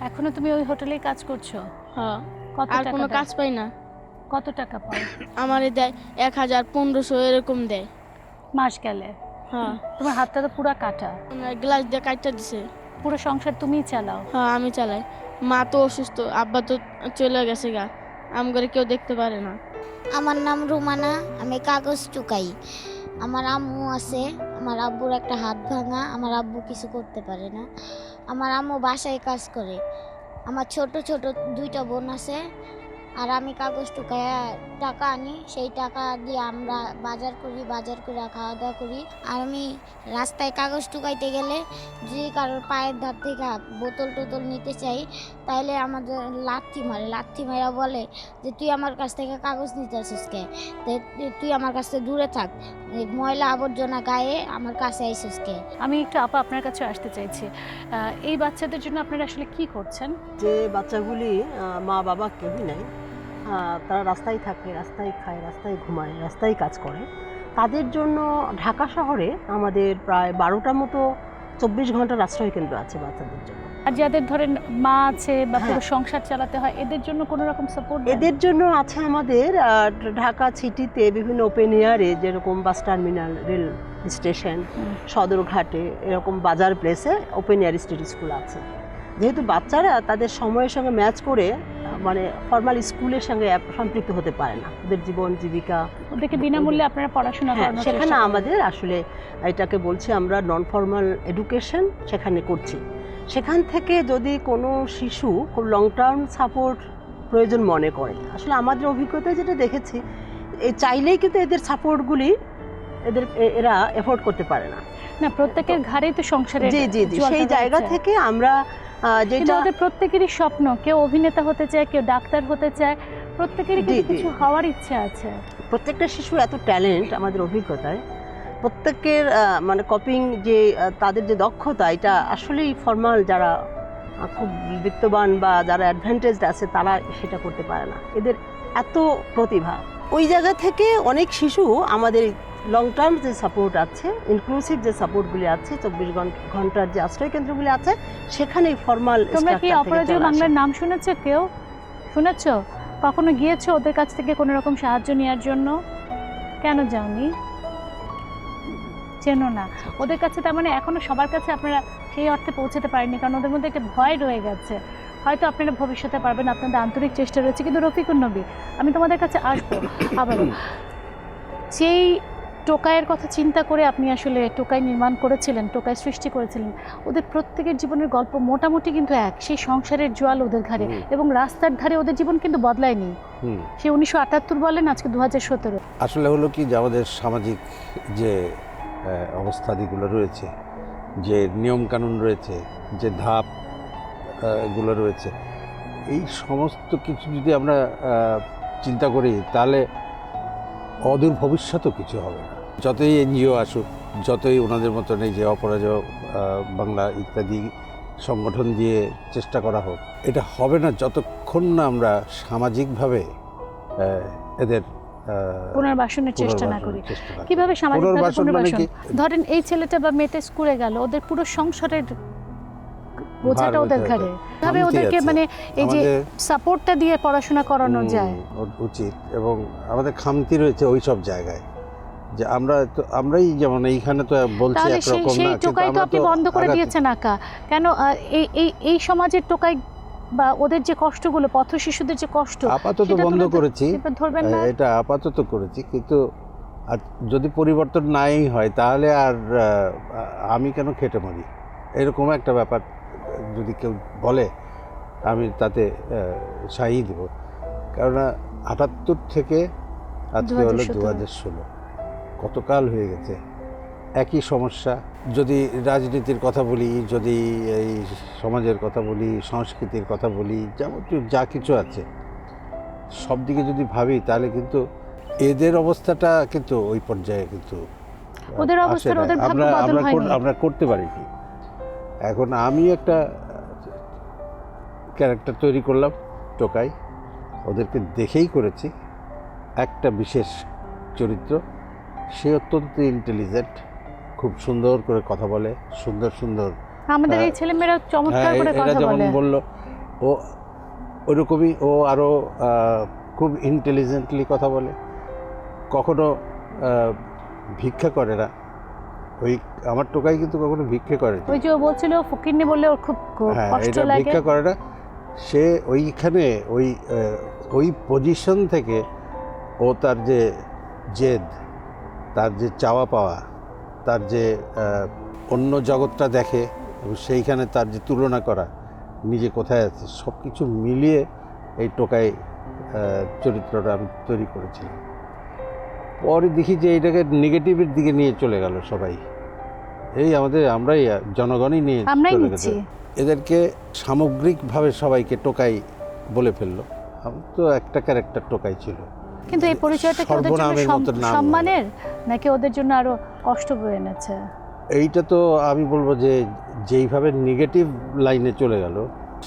এখনো তুমি ওই হোটেলেই কাজ করছো? হ্যাঁ, কত আর টাকা কোনো দেয়? কাজ পাই না। কত টাকা পাও? আমারে দেয় 1000 1500 এরকম দেয় মাস গেলে? হ্যাঁ। তোমার হাতটা তো পুরো কাটা, গ্লাস দিয়ে কাটটা দিছে। পুরো সংসার তুমিই চালাও? হ্যাঁ, আমি চালাই। মা তো অসুস্থ, আব্বা তো চলে গেছে গা, আম করে কেউ দেখতে পারে না। আমার নাম রুমানা, আমি কাগজ টুকাই। আমার আম্মু আছে, আমার আব্বুর একটা হাত ভাঙা, আমার আব্বু কিছু করতে পারে না। আমার আম্মু বাসায় কাজ করে। আমার ছোট ছোট 2টা বোন আছে, আর আমি কাগজ টুকাইয়া টাকা আনি, সেই টাকা দিয়ে আমরা বাজার করে খাওয়া দাওয়া করি। আর আমি রাস্তায় কাগজ টুকাইতে গেলে যদি কারোর পায়ের ধার থেকে বোতল টোতল নিতে চাই তাহলে আমাদের লাথি মারা বলে যে তুই আমার কাছ থেকে কাগজ নিতে আসিস কে, তুই আমার কাছ থেকে দূরে থাক, ময়লা আবর্জনা গায়ে আমার কাছে আইসিস কে। আমি একটু আপা আপনার কাছে আসতে চাইছি, এই বাচ্চাদের জন্য আপনারা আসলে কি করছেন? যে বাচ্চাগুলি মা বাবা কেউই নাই, তারা রাস্তায় থাকে, রাস্তায় খায়, রাস্তায় ঘুমায়, রাস্তায় কাজ করে, তাদের জন্য ঢাকা শহরে আমাদের প্রায় 12টার মতো 24 ঘন্টার আশ্রয় কেন্দ্র আছে বাচ্চাদের জন্য। আর যাদের ধরেন মা আছে বা পুরো সংসার চালাতে হয়, এদের জন্য কোনো রকম সাপোর্ট? এদের জন্য আছে আমাদের ঢাকা সিটিতে বিভিন্ন ওপেন এয়ারে, যেরকম বাস টার্মিনাল, রেল স্টেশন, সদরঘাটে, এরকম বাজার প্লেসে ওপেন এয়ার স্টাডি স্কুল আছে। যেহেতু বাচ্চারা তাদের সময়ের সঙ্গে ম্যাচ করে মানে ফর্মাল স্কুলের সঙ্গে সম্পৃক্ত হতে পারে না, ওদের জীবন জীবিকা, ওদেরকে বিনামূল্যে আপনারা পড়াশোনা করানো? সেখানে আমাদের আসলে এটাকে বলছি আমরা নন ফর্মাল এডুকেশন সেখানে করছি। সেখান থেকে যদি কোনো শিশু খুব লং টার্ম সাপোর্ট প্রয়োজন মনে করে, আসলে আমাদের অভিজ্ঞতায় যেটা দেখেছি, চাইলেই কিন্তু এদের সাপোর্টগুলি এরা এফোর্ড করতে পারে না। না, প্রত্যেকের ঘরেই তো সংসারে। জি জি জি, সেই জায়গা থেকে আমরা যেটা, ওদের প্রত্যেকেরই স্বপ্ন, কেউ অভিনেতা হতে চায়, কেউ ডাক্তার হতে চায়, প্রত্যেকেরই কিছু হওয়ার ইচ্ছা আছে। প্রত্যেকটা শিশু এত ট্যালেন্ট আমাদের অভিজ্ঞতায়। প্রত্যেকের মানে কপিং যে তাদের যে দক্ষতা, এটা আসলেই ফর্মাল যারা খুব বিত্তবান বা যারা অ্যাডভান্টেজড আছে তারা সেটা করতে পারে না। এদের এত প্রতিভা। ওই জায়গা থেকে অনেক শিশু আমাদের লং টার্ম যে সাপোর্ট আছে, ইনক্লুসিভ যে সাপোর্টগুলি আছে, 24 ঘন্টার যে আশ্রয় কেন্দ্রগুলি আছে, সেখানেই ফর্মাল। তোমরা কি অপরাজয় বাংলার নাম শুনেছো? কেউ শুনেছো? কখনো গিয়েছো ওদের কাছ থেকে কোনো রকম সাহায্য নেওয়ার জন্য? কেন যাওনি? চেনো না ওদের কাছে? তার মানে এখনো সবার কাছে আপনারা সেই অর্থে পৌঁছাতে পারেননি, কারণ ওদের মধ্যে একটা ভয় রয়ে গেছে। হয়তো আপনারা ভবিষ্যতে পারবেন, আপনাদের আন্তরিক চেষ্টা রয়েছে। কিন্তু রফিকুন নবী, আমি তোমাদের কাছে আসবো আবারও। যেই টোকাইয়ের কথা চিন্তা করে আপনি আসলে টোকাই নির্মাণ করেছিলেন, টোকাই সৃষ্টি করেছিলেন, ওদের প্রত্যেকের জীবনের গল্প মোটামুটি কিন্তু এক। সেই সংসারের জোয়াল ওদের ঘাড়ে, এবং রাস্তার ধারে ওদের জীবন কিন্তু বদলায়নি। সে 1978 বলেন, আজকে 2017। আসলে হলো কি যে আমাদের সামাজিক যে অবস্থাদিগুলো রয়েছে, যে নিয়মকানুন রয়েছে, যে ধাপ গুলো রয়েছে, এই সমস্ত কিছু যদি আমরা চিন্তা করি তাহলে অদূর ভবিষ্যতেও কিছু হবে না। যতই এনজিও আসুক, যতই ওনাদের মতন এই যে অপরাজয় বাংলা ইত্যাদি সংগঠন দিয়ে চেষ্টা করা হোক, এটা হবে না যতক্ষণ না আমরা সামাজিকভাবে এদের পুনর্বাসনের চেষ্টা না করি। কিভাবে সামাজিকভাবে পুনর্বাসন? ধরেন এই ছেলেটা বা মেয়েটা স্কুলে গেল, ওদের পুরো সংসারের বোঝাটা ওদের ঘাড়ে, কিভাবে ওদেরকে মানে এই যে সাপোর্টটা দিয়ে পড়াশোনা করানো যায় উচিত। এবং আমাদের খামতি রয়েছে ওই সব জায়গায়, যে আমরাই যেমন এইখানে তো বলছি একরকম না, সেই টোকাই তো আপনি বন্ধ করে দিয়েছেন আঁকা। কেন এই সমাজের টোকাই বা ওদের যে কষ্টগুলো, পথ শিশুদের যে কষ্ট, আপাতত বন্ধ করেছি, ধরবেন না? এটা আপাতত করেছি, কিন্তু আর যদি পরিবর্তন নাই হয় তাহলে আর আমি কেন খেটে মরি, এরকম একটা ব্যাপার যদি কেউ বলে আমি তাতে সাই দেব। কারণ 78 থেকে আজকে হলো 2016, কতকাল হয়ে গেছে একই সমস্যা। যদি রাজনীতির কথা বলি, যদি এই সমাজের কথা বলি, সংস্কৃতির কথা বলি, যাবতীয় যা কিছু আছে সব দিকে যদি ভাবি, তাহলে কিন্তু এদের অবস্থাটা কিন্তু ওই পর্যায়ে কিন্তু ওদের অবস্থার ওদের ভাগ্য বদল হয়নি। আমরা করতে পারিনি। এখন আমি একটা ক্যারেক্টার তৈরি করলাম টোকাই, ওদেরকে দেখেই করেছি। একটা বিশেষ চরিত্র, সে অত্যন্ত ইন্টেলিজেন্ট, খুব সুন্দর করে কথা বলে, সুন্দর সুন্দর। আমাদের এই ছেলেমেয়েরা চমৎকার করে কথা বলে। যেমন বললো ও, ওইরকমই ও আরও খুব ইন্টেলিজেন্টলি কথা বলে, কখনো ভিক্ষা করে না। ওই আমার টোকাই কিন্তু কখনো ভিক্ষা করে না। ওই যে ও বলছিল ফকিরনি বললে ওর খুব কষ্ট লাগে, ভিক্ষা করে না। সে ওইখানে ওই পজিশন থেকে ও তার যে জেদ, তার যে চাওয়া পাওয়া, তার যে অন্য জগৎটা দেখে, এবং সেইখানে তার যে তুলনা করা, নিজে কোথায় আছে, সব কিছু মিলিয়ে এই টোকাই চরিত্রটা আমি তৈরি করেছিলাম। পরে দেখি যে এটাকে নেগেটিভের দিকে নিয়ে চলে গেল সবাই, এই আমরাই জনগণই নিয়ে চলে গেছে। এদেরকে সামগ্রিকভাবে সবাইকে টোকাই বলে ফেললো। আমি তো একটা ক্যারেক্টার টোকাই ছিল, কিন্তু এই পরিচয়টা কি ওদের জন্য সম্মানের, নাকি ওদের জন্য আরো কষ্ট বয়ে এনেছে? এইটা তো আমি বলবো যে যেইভাবে নেগেটিভ লাইনে চলে গেল,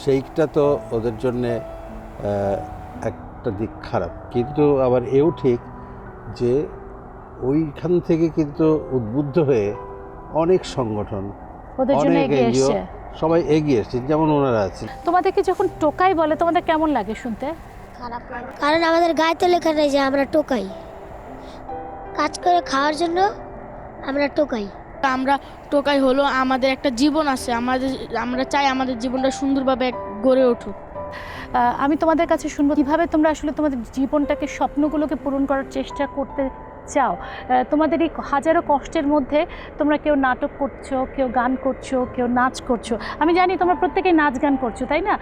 সেইটা তো ওদের জন্যে একটা দিক খারাপ। কিন্তু আবার এও ঠিক যে ওইখান থেকে কিন্তু উদ্বুদ্ধ হয়ে অনেক সংগঠন, অনেক এনজিও সবাই এগিয়ে এসছে, যেমন ওনারা আছে। তোমাদেরকে যখন টোকাই বলে তোমাদের কেমন লাগে শুনতে? খারাপ লাগে, কারণ আমাদের গায়ে তো লেখা নেই যে আমরা টোকাই। কাজ করে খাওয়ার জন্য আমরা টোকাই। আমরা টোকাই হলো আমাদের একটা জীবন আছে, আমরা চাই আমাদের জীবনটা সুন্দরভাবে গড়ে উঠুক। আমি তোমাদের কাছে শুনবো কিভাবে তোমরা আসলে তোমাদের জীবনটাকে, স্বপ্নগুলোকে পূরণ করার চেষ্টা করতে চাও। তোমাদের এই হাজারো কষ্টের মধ্যে তোমরা কেউ নাটক করছো, কেউ গান করছো, কেউ নাচ করছো। আমি জানি তোমরা প্রত্যেকেই নাচ গান করছো, তাই না?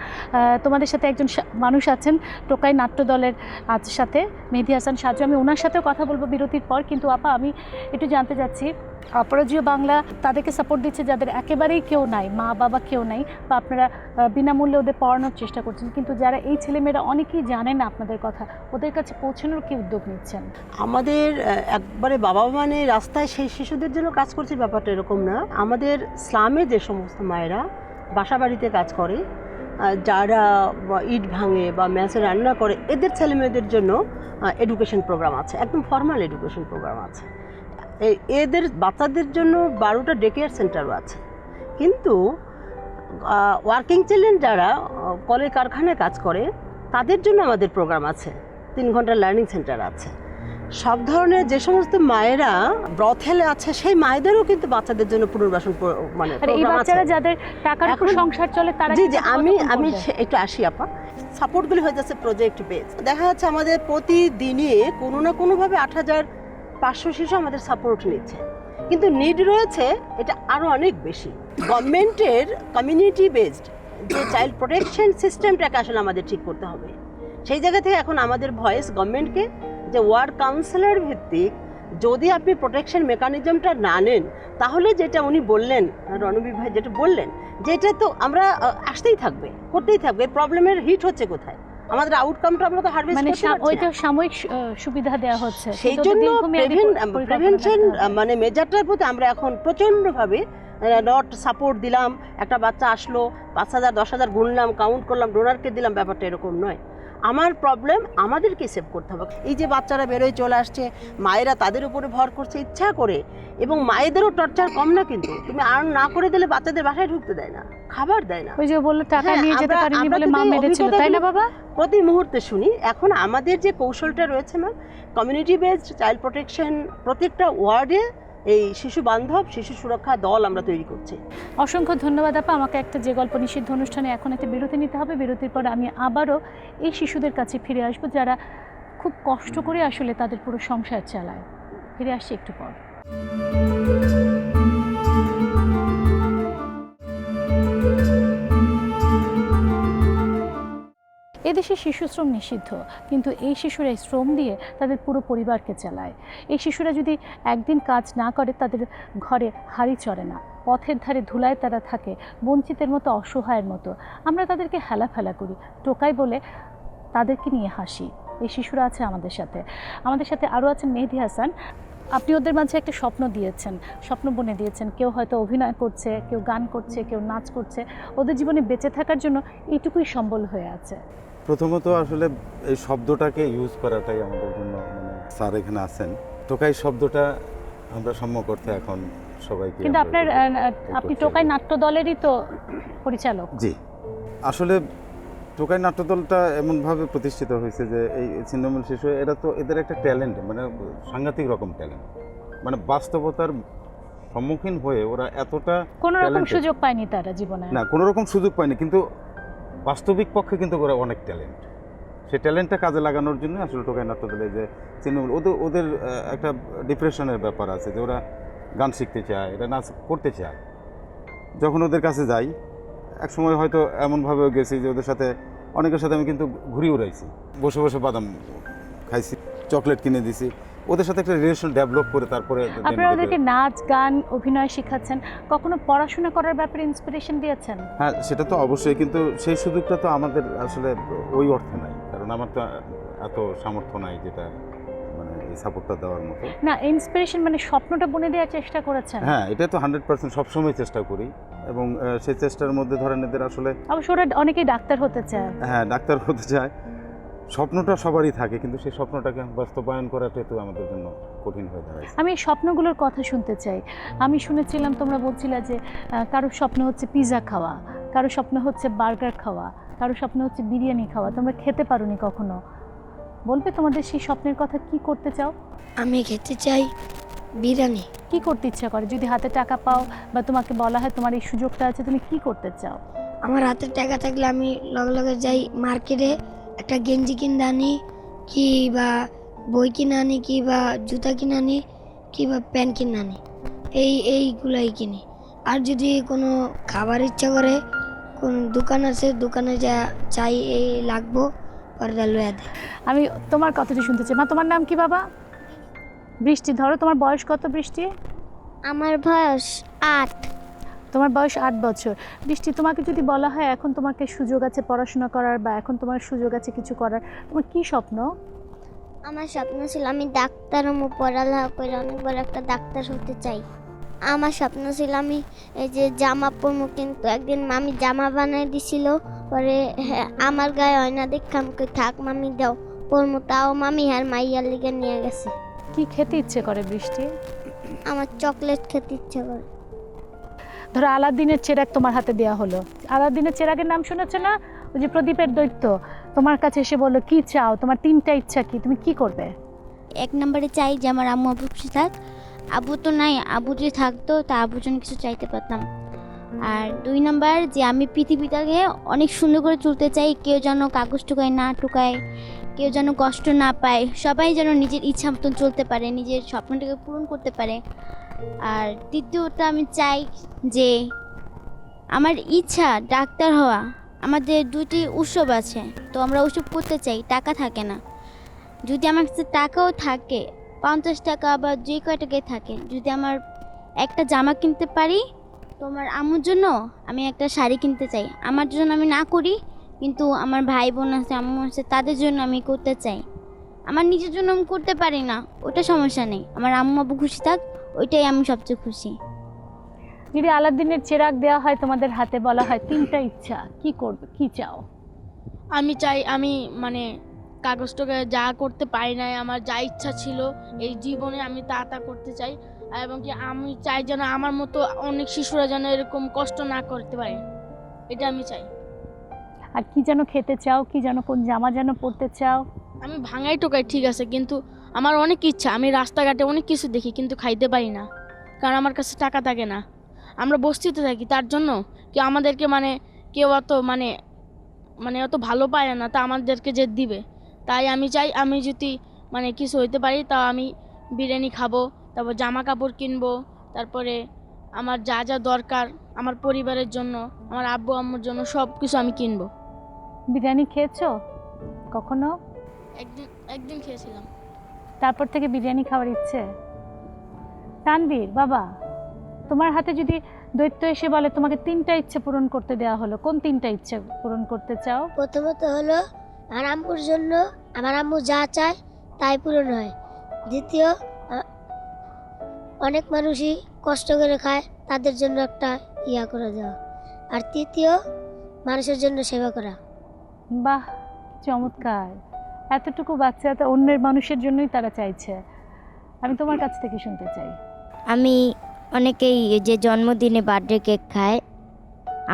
তোমাদের সাথে একজন মানুষ আছেন টোকাই নাট্য দলের সাথে, মেহেদী হাসান সাজু। আমি ওনার সাথেও কথা বলবো বিরতির পর। কিন্তু আপা, আমি একটু জানতে চাচ্ছি, অপরাজেয় বাংলা তাদেরকে সাপোর্ট দিচ্ছে যাদের একেবারেই কেউ নাই, মা বাবা কেউ নাই, বা আপনারা বিনামূল্যে ওদের পড়ানোর চেষ্টা করছেন, কিন্তু যারা এই ছেলেমেয়েরা অনেকেই জানে না আপনাদের কথা, ওদের কাছে পৌঁছানোর কি উদ্যোগ নিচ্ছেন? আমাদের একবারে বাবা মানে রাস্তায় সেই শিশুদের জন্য কাজ করছে ব্যাপারটা এরকম না। আমাদের স্লামে যে সমস্ত মায়েরা বাসা বাড়িতে কাজ করে, যারা ইট ভাঙে বা ম্যাচে রান্না করে, এদের ছেলেমেয়েদের জন্য এডুকেশন প্রোগ্রাম আছে, একদম ফর্মাল এডুকেশন প্রোগ্রাম আছে। এদের বাচ্চাদের জন্য 12টা ডে কেয়ার সেন্টারও আছে। কিন্তু ওয়ার্কিং চিলড্রেন যারা কলে কারখানায় কাজ করে, তাদের জন্য আমাদের প্রোগ্রাম আছে, 3 ঘন্টার লার্নিং সেন্টার আছে। সব ধরনের যে সমস্ত মায়েরা ব্রথেলে আছে, সেই মায়েদেরও কিন্তু বাচ্চাদের জন্য পুনর্বাসন মানে আর এই প্রোগ্রাম আছে। বাচ্চারা যাদের টাকার উপর এখন- সংসার চলে তারা জি কি জি, কতক্ষণ আমি করবে? একটু আসি আপা। সাপোর্টগুলি হয়ে যাচ্ছে প্রজেক্ট বেস। দেখা যাচ্ছে আমাদের প্রতিদিনই কোনো না কোনোভাবে 8,500 শিশু আমাদের সাপোর্ট নিচ্ছে, কিন্তু নিড রয়েছে এটা আরও অনেক বেশি। গভর্নমেন্টের কমিউনিটি বেসড যে চাইল্ড প্রোটেকশন সিস্টেমটাকে আসলে আমাদের ঠিক করতে হবে। সেই জায়গা থেকে এখন আমাদের ভয়েস গভর্নমেন্টকে, যে ওয়ার্ড কাউন্সিলর ভিত্তিক যদি আপনি প্রোটেকশন মেকানিজমটা না নেন, তাহলে যেটা উনি বললেন, রণবীর ভাই যেটা বললেন, যেটা তো আমরা আসতেই থাকবে, করতেই থাকবে। প্রবলেমের হিট হচ্ছে কোথায়? আমাদের আউটকামটা আমরা তো হারভেস্ট মানে করতে পারছি না। ওইটা সাময়িক সুবিধা দেওয়া হচ্ছে, সেই কিন্তু ওদের জন্য দীর্ঘমেয়াদী পরিকল্পনা প্রিভেনশন থাকতে হবে। মানে মেজারটার প্রতি আমরা এখন প্রচণ্ডভাবে নট সাপোর্ট দিলাম। একটা বাচ্চা আসলো, 5,000 10,000 গুনলাম, কাউন্ট করলাম, ডোনারকে দিলাম, ব্যাপারটা এরকম নয়। আমার প্রবলেম আমাদেরকে সেভ করতে হবে। এই যে বাচ্চারা বেরোয় চলে আসছে, মায়েরা তাদের উপরে ভর করছে ইচ্ছা করে, এবং মায়েদেরও টর্চার কম না। কিন্তু তুমি আর্ন না করে দিলে বাচ্চাদের বাসায় ঢুকতে দেয় না, খাবার দেয় না। ওই যে বললো টাকা হ্যাঁ, নিয়ে যেতে আমরা- পারিনি আমরা বলে কিন্তু মা এই মেরেছিল, তাই না বাবা? প্রতি মুহূর্তে শুনি। এখন আমাদের যে কৌশলটা রয়েছে ma'am, community based child protection, প্রত্যেকটা ওয়ার্ডে এই শিশু বান্ধব শিশু সুরক্ষা দল আমরা তৈরি করছি। অসংখ্য ধন্যবাদ আপা। আমাকে একটা যে গল্প নিষিদ্ধ অনুষ্ঠানে এখন একটা বিরতি নিতে হবে। বিরতির পর আমি আবারও এই শিশুদের কাছে ফিরে আসব যারা খুব কষ্ট করে আসলে তাদের পুরো সংসার চালায়। ফিরে আসছি একটু পর। এদেশে শিশু শ্রম নিষিদ্ধ, কিন্তু এই শিশুরা এই শ্রম দিয়ে তাদের পুরো পরিবারকে চালায়। এই শিশুরা যদি একদিন কাজ না করে, তাদের ঘরে হাঁড়ি চড়ে না, পথের ধারে ধুলায় তারা থাকে, বঞ্চিতের মতো, অসহায়ের মতো। আমরা তাদেরকে হেলাফেলা করি, টোকাই বলে তাদেরকে নিয়ে হাসি। এই শিশুরা আছে আমাদের সাথে আরও আছেন মেহেদি হাসান। আপনি ওদের মাঝে একটা স্বপ্ন দিয়েছেন, স্বপ্ন বুনে দিয়েছেন। কেউ হয়তো অভিনয় করছে, কেউ গান করছে, কেউ নাচ করছে। ওদের জীবনে বেঁচে থাকার জন্য এইটুকুই সম্বল হয়ে আছে। প্রথমত আসলে এই শব্দটাকে ইউজ করাটাই আমাদের জন্য, মানে স্যার এখানে আছেন, টোকাই শব্দটা আমরা সম্য করতে এখন সবাইকে। কিন্তু আপনি টোকাই নাট্য দলেরই তো পরিচালক। জি, আসলে টোকাই নাট্যদলটা এমনভাবে প্রতিষ্ঠিত হয়েছে যে এই ছিন্নমূল শিশু, এরা তো এদের একটা ট্যালেন্ট, মানে সাংঘাতিক রকম ট্যালেন্ট, মানে বাস্তবতার সম্মুখীন হয়ে ওরা এতটা কোনো রকম talented। সুযোগ পায়নি তারা জীবনে। না, কোনো রকম সুযোগ পায়নি, কিন্তু বাস্তবিক পক্ষে কিন্তু ওরা অনেক ট্যালেন্ট। সেই ট্যালেন্টটা কাজে লাগানোর জন্য আসলে টোকাই নাট্যদলে যে ছিন্নমূল, ওদের একটা ডিপ্রেশনের ব্যাপার আছে, যে ওরা গান শিখতে চায়, এরা নাচ করতে চায়। যখন ওদের কাছে যাই, এক সময় হয়তো এমনভাবেও গেছি যে ওদের সাথে, অনেকের সাথে আমি কিন্তু ঘুরি উড়াইছি, বসে বসে বাদাম খাইছি, চকলেট কিনে দিছি, ওদের সাথে একটা রিলেশন ডেভেলপ করে তারপরে আপনারা ওদেরকে নাচ, গান, অভিনয় শেখাচ্ছেন, কখনো পড়াশোনা করার ব্যাপারে ইন্সপিরেশন দিয়েছেন? হ্যাঁ, সেটা তো অবশ্যই, কিন্তু সেই সুযোগটা তো আমাদের আসলে ওই অর্থে নাই, কারণ আমার তো এত সামর্থ্য নাই যেটা মানে এই সাপোর্টটা দেওয়ার মতো। না, ইন্সপিরেশন মানে স্বপ্নটা বুনে দেওয়ার চেষ্টা করেছেন? হ্যাঁ, এটা তো 100% সবসময় চেষ্টা করি, এবং সেই চেষ্টার মধ্যে ধরেন এদের আসলে, অবশ্য ওরা অনেকেই ডাক্তার হতে চায়। হ্যাঁ, ডাক্তার হতে চায়, স্বপ্নটা সবারই থাকে, কিন্তু সেই স্বপ্নটাকে বাস্তবায়ন করাটাই তো আমাদের জন্য কঠিন হয়ে দাঁড়ায়। আমি এই স্বপ্নগুলোর কথা শুনতে চাই। আমি শুনেছিলাম তোমরা বলছিলে যে কারোর স্বপ্ন হচ্ছে পিৎজা খাওয়া, কারোর স্বপ্ন হচ্ছে বার্গার খাওয়া, কারোর স্বপ্ন হচ্ছে বিরিয়ানি খাওয়া। তোমরা খেতে পারোনি কখনো। বলবে তোমাদের সেই স্বপ্নের কথা, কি করতে চাও? আমি খেতে চাই বিরিয়ানি। কি করতে ইচ্ছা করে যদি হাতে টাকা পাও, বা তোমাকে বলা হয় তোমার এই সুযোগটা আছে, তুমি কি করতে চাও? আমার হাতে টাকা থাকলে আমি লগে লগে যাই মার্কেটে, একটা গেঞ্জি কিনে আনি, কি বা বই কিনে আনি, কি বা জুতা কিনে আনি, কি বা প্যান্ট কিনে আনি, এইগুলাই কিনি। আর যদি কোনো খাবার ইচ্ছা করে, কোন দোকান আছে, দোকানে যা চাই এই লাগবো, পরে লয়া দেয়। আমি তোমার কথাটি শুনতে চাই। মা, তোমার নাম কি বাবা? বৃষ্টি। ধরো, তোমার বয়স কত বৃষ্টি? আমার বয়স 8। তোমার বয়স 8 বছর। বৃষ্টি, তোমাকে যদি বলা হয় এখন তোমাকে সুযোগ আছে পড়াশোনা করার বা এখন তোমার সুযোগ আছে কিছু করার, তোমার কি স্বপ্ন? আমার স্বপ্ন ছিল আমি ডাক্তার হবো, পড়ালেখা করে অনেক বড় একটা ডাক্তার হতে চাই। আমার স্বপ্ন ছিল আমি এই যে জামা পরবো, কিন্তু একদিন মামি জামা বানাই দিছিল, পরে আমার গায়ে হয় না দেখে আমাকে থাক মামি দাও পরবো, তাও মামি আর মাইয়ার লিগে নিয়ে গেছে। কি খেতে ইচ্ছে করে বৃষ্টি? আমার চকলেট খেতে ইচ্ছে করে। ধরো আলাদিনের চেরাগ তোমার হাতে দেওয়া হলো, আলাদিনের চেরাগের নাম শুনেছো না? ওই যে প্রদীপের দৈত্য তোমার কাছে এসে বললো কি চাও, তোমার 3টা ইচ্ছা কি, তুমি কি করবে? 1 নম্বরে চাই যে আমার আম্মু আব্বু খুশি থাক। আব্বু তো নাই, আব্বু যদি থাকতো তা আব্বুর জন্য কিছু চাইতে পারতাম। আর 2 নাম্বার যে আমি পৃথিবীটাকে অনেক সুন্দর করে চলতে চাই, কেউ যেন কাগজ টুকায় না টুকায়, কেউ যেন কষ্ট না পায়, সবাই যেন নিজের ইচ্ছা মতন চলতে পারে, নিজের স্বপ্নটাকে পূরণ করতে পারে। আর দ্বিতীয়টা আমি চাই যে আমার ইচ্ছা ডাক্তার হওয়া। আমাদের 2টি উৎসব আছে, তো আমরা উৎসব করতে চাই, টাকা থাকে না। যদি আমার কাছে টাকাও থাকে, 50 টাকা বা যে কয় টাকায় থাকে, যদি আমার একটা জামা কিনতে পারি, তো আমার আম্মুর জন্য আমি একটা শাড়ি কিনতে চাই। আমার জন্য আমি না করি, কিন্তু আমার ভাই বোন আছে, আম্মু আছে, তাদের জন্য আমি করতে চাই। আমার নিজের জন্য আমি করতে পারি না, ওটা সমস্যা নেই, আমার আম্মু আব্বু খুশি থাক, ওইটাই আমি সবচেয়ে খুশি। যদি আলাদিনের চেরাগ দেওয়া হয় তোমাদের হাতে, বলা হয় 3টা ইচ্ছা, কি করবে, কি চাও? আমি চাই আমি মানে কাগজটাকে যা করতে পারি নাই, আমার যা ইচ্ছা ছিল এই জীবনে আমি তা করতে চাই। এবং কি আমি চাই যেন আমার মতো অনেক শিশুরা যেন এরকম কষ্ট না করতে পারে, এটা আমি চাই। আর কি যেন খেতে চাও, কি যেন, কোন জামা যেন পরতে চাও? আমি ভাঙাই টোকাই ঠিক আছে, কিন্তু আমার অনেক ইচ্ছা, আমি রাস্তাঘাটে অনেক কিছু দেখি কিন্তু খাইতে পারি না, কারণ আমার কাছে টাকা থাকে না। আমরা বস্তিতে থাকি, তার জন্য কি আমাদেরকে মানে কেউ অত মানে অত ভালো পায় না, তা আমাদেরকে যে দিবে। তাই আমি চাই আমি যদি মানে কিছু হইতে পারি, তা আমি বিরিয়ানি খাবো, তারপর জামা কাপড় কিনবো, তারপরে আমার যা যা দরকার আমার পরিবারের জন্য, আমার আব্বু আম্মুর জন্য সব কিছু আমি কিনবো। বিরিয়ানি খেয়েছো কখনো? একদিন খেয়েছিলাম। তারপর থেকে বিরিয়ানি খাওয়ার ইচ্ছে? তানভীর বাবা, তোমার হাতে যদি দৈত্য এসে বলে তোমাকে 3টা ইচ্ছে পূরণ করতে দেওয়া হলো, কোন 3টা ইচ্ছে পূরণ করতে চাও? প্রথমত হলো আমার আম্মুর জন্য আমার আম্মু যা চায় তাই পূরণ হয়। দ্বিতীয়, অনেক মানুষই কষ্ট করে খায়, তাদের জন্য একটা ইয়া করে দেওয়া। আর তৃতীয়, মানুষের জন্য সেবা করা। বাহ, চমৎকার! এতটুকু বাচ্চা তো অন্যের মানুষের জন্যই তারা চাইছে। আমি তোমার কাছ থেকে শুনতে চাই। আমি অনেকেই যে জন্মদিনে বার্থডে কেক খায়,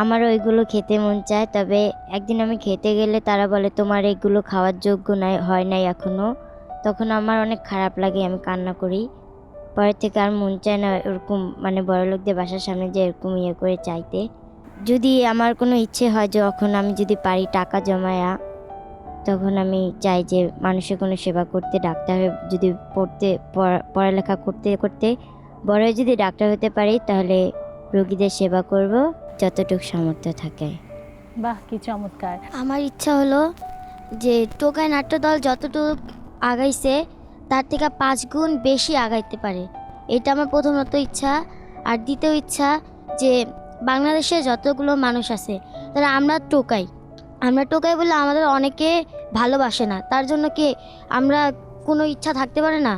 আমারও এগুলো খেতে মন চায়, তবে একদিন আমি খেতে গেলে তারা বলে তোমার এগুলো খাওয়ার যোগ্য হয় নাই এখনও। তখন আমার অনেক খারাপ লাগে, আমি কান্না করি। পরে থেকে আর মন চায় না এরকম মানে বড়লোকদের বাসার সামনে যে এরকম ইয়ে করে চাইতে। যদি আমার কোনো ইচ্ছে হয় যখন আমি যদি পারি টাকা জমায়া, তখন আমি চাই যে মানুষের কোনো সেবা করতে, ডাক্তার হয়ে যদি পড়ালেখা করতে করতে বড় হয়ে যদি ডাক্তার হতে পারি, তাহলে রোগীদের সেবা করব যতটুকু সামর্থ্য থাকে। বাহ, কি চমৎকার! আমার ইচ্ছা হলো যে টোকাই নাট্যদল যতটুকু আগাইছে তার থেকে 5 গুণ বেশি আগাইতে পারে, এটা আমার প্রথমত ইচ্ছা। আর দ্বিতীয় ইচ্ছা যে বাংলাদেশে যতগুলো মানুষ আছে তারা আমরা টোকাই বলে আমাদের অনেকে ভালোবাসে না, তার জন্য কি আমরা কোনো ইচ্ছা থাকতে পারে না।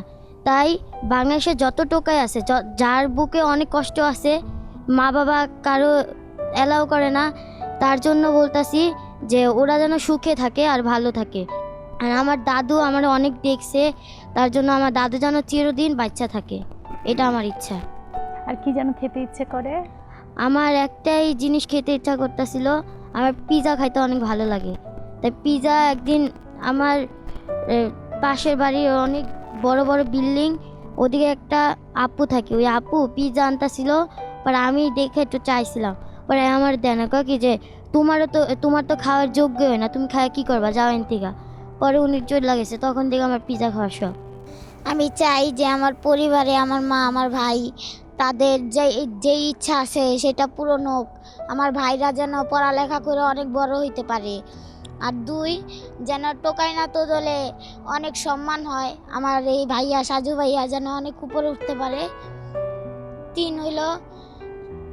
তাই বাংলাদেশে যত টোকাই আছে, যার বুকে অনেক কষ্ট আছে, মা বাবা কারো অ্যালাউ করে না, তার জন্য বলতাছি যে ওরা যেন সুখে থাকে আর ভালো থাকে। আর আমার দাদু আমার অনেক দেখছে, তার জন্য আমার দাদু যেন চিরদিন বাচ্চা থাকে, এটা আমার ইচ্ছা। আর কি যেন খেতে ইচ্ছে করে? আমার একটাই জিনিস খেতে ইচ্ছা করতেছিল, আমার পিৎজা খাইতে অনেক ভালো লাগে। তাই পিৎজা একদিন আমার পাশের বাড়ির অনেক বড় বড় বিল্ডিং, ওদিকে একটা আপু থাকে, ওই আপু পিৎজা আনতেছিল, পরে আমি দেখে একটু চাইছিলাম, পরে আমার দেয় না, কি যে তোমার তো খাওয়ার যোগ্য হয় না, তুমি খায় কী করবা, যাও এন থেকে। পরে উনি চোট লাগেছে, তখন থেকে আমার পিৎজা খাওয়ার শখ। আমি চাই যে আমার পরিবারে আমার মা আমার ভাই তাদের যে ইচ্ছা আছে সেটা পূরণ হোক, আমার ভাইরা যেন পড়ালেখা করে অনেক বড় হইতে পারে। আর 2, যেন টোকাই না তো দলে অনেক সম্মান হয়, আমার এই ভাইয়া সাজু ভাইয়া যেন অনেক উপরে উঠতে পারে। 3 হইলো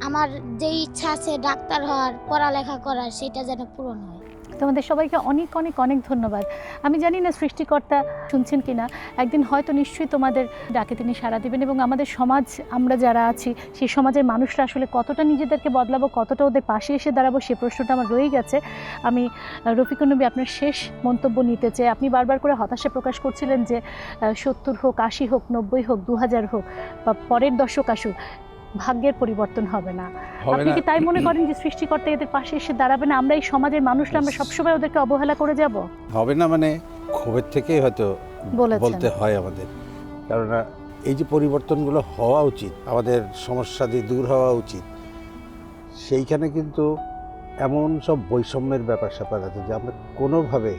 আমার যে ইচ্ছা আছে ডাক্তার হওয়ার, পড়ালেখা করার, সেটা যেন পূরণ হয়। তোমাদের সবাইকে অনেক অনেক অনেক ধন্যবাদ। আমি জানি না সৃষ্টিকর্তা শুনছেন কিনা, একদিন হয়তো নিশ্চয়ই তোমাদের ডাকে তিনি সাড়া দেবেন এবং আমাদের সমাজ, আমরা যারা আছি সেই সমাজের মানুষরা আসলে কতটা নিজেদেরকে বদলাবো, কতটা ওদের পাশে এসে দাঁড়াবো, সে প্রশ্নটা আমার রয়েই গেছে। আমি রফিকুন নবী আপনার শেষ মন্তব্য নিতে চাই। আপনি বারবার করে হতাশা প্রকাশ করছিলেন যে 70 হোক, 80 হোক, 90 হোক, 2000 হোক বা পরের দশক আসুক, ভাগ্যের পরিবর্তন হবে না। আপনি কি তাই মনে করেন যে সৃষ্টিকর্তা এদের পাশে এসে দাঁড়াবে না? আমরা এই সমাজের মানুষরা আমরা সবসময় ওদেরকে অবহেলা করে যাব? হবে না, মানে ক্ষোভের থেকেই হয়তো বলেছেন। বলতে হয় আমাদের, কেননা এই যে পরিবর্তনগুলো হওয়া উচিত, আমাদের সমস্যা দিয়ে দূর হওয়া উচিত, সেইখানে কিন্তু এমন সব বৈষম্যের ব্যাপার স্যাপার আছে যে আমরা কোনোভাবে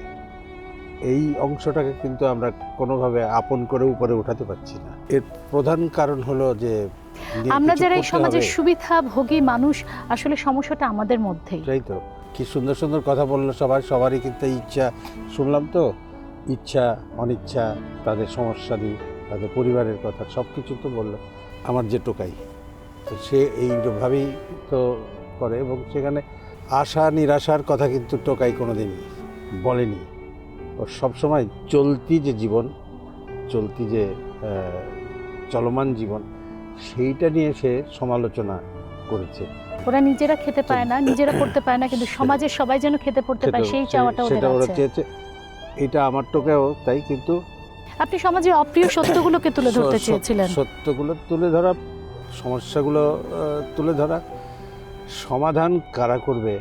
এই অংশটাকে কিন্তু আমরা কোনোভাবে আপন করে উপরে উঠাতে পারছি না। এর প্রধান কারণ হলো যে আমরা যারা এই সমাজের সুবিধাভোগী মানুষ, আসলে সমস্যাটা আমাদের মধ্যেই। তাই তো, কি সুন্দর সুন্দর কথা বললো সবারই কিন্তু ইচ্ছা, শুনলাম তো, ইচ্ছা অনিচ্ছা, তাদের সমস্যা দিয়ে, তাদের পরিবারের কথা সব কিছু তো বললো। আমার যে টোকাই, তো সে এইভাবেই তো করে এবং সেখানে আশা নিরাশার কথা কিন্তু টোকাই কোনোদিন বলেনি। ও সবসময় চলতি যে জীবন, চলতি যে চলমান জীবন, সেইটা নিয়ে সে সমালোচনা করেছে। ওরা নিজেরা খেতে পায় না, নিজেরা করতে পায় না, কিন্তু সমাজের সবাই যেন খেতে পড়তে পায় সেই চাওয়াটা ওদের ওরা আছে। চেয়েছে, এটা আমার টোকেও তাই। কিন্তু আপনি সমাজের অপ্রিয় সত্যগুলোকে তুলে ধরতে চেয়েছিলেন। সত্যগুলো তুলে ধরা, সমস্যাগুলো তুলে ধরা, সমাধান কারা করবে,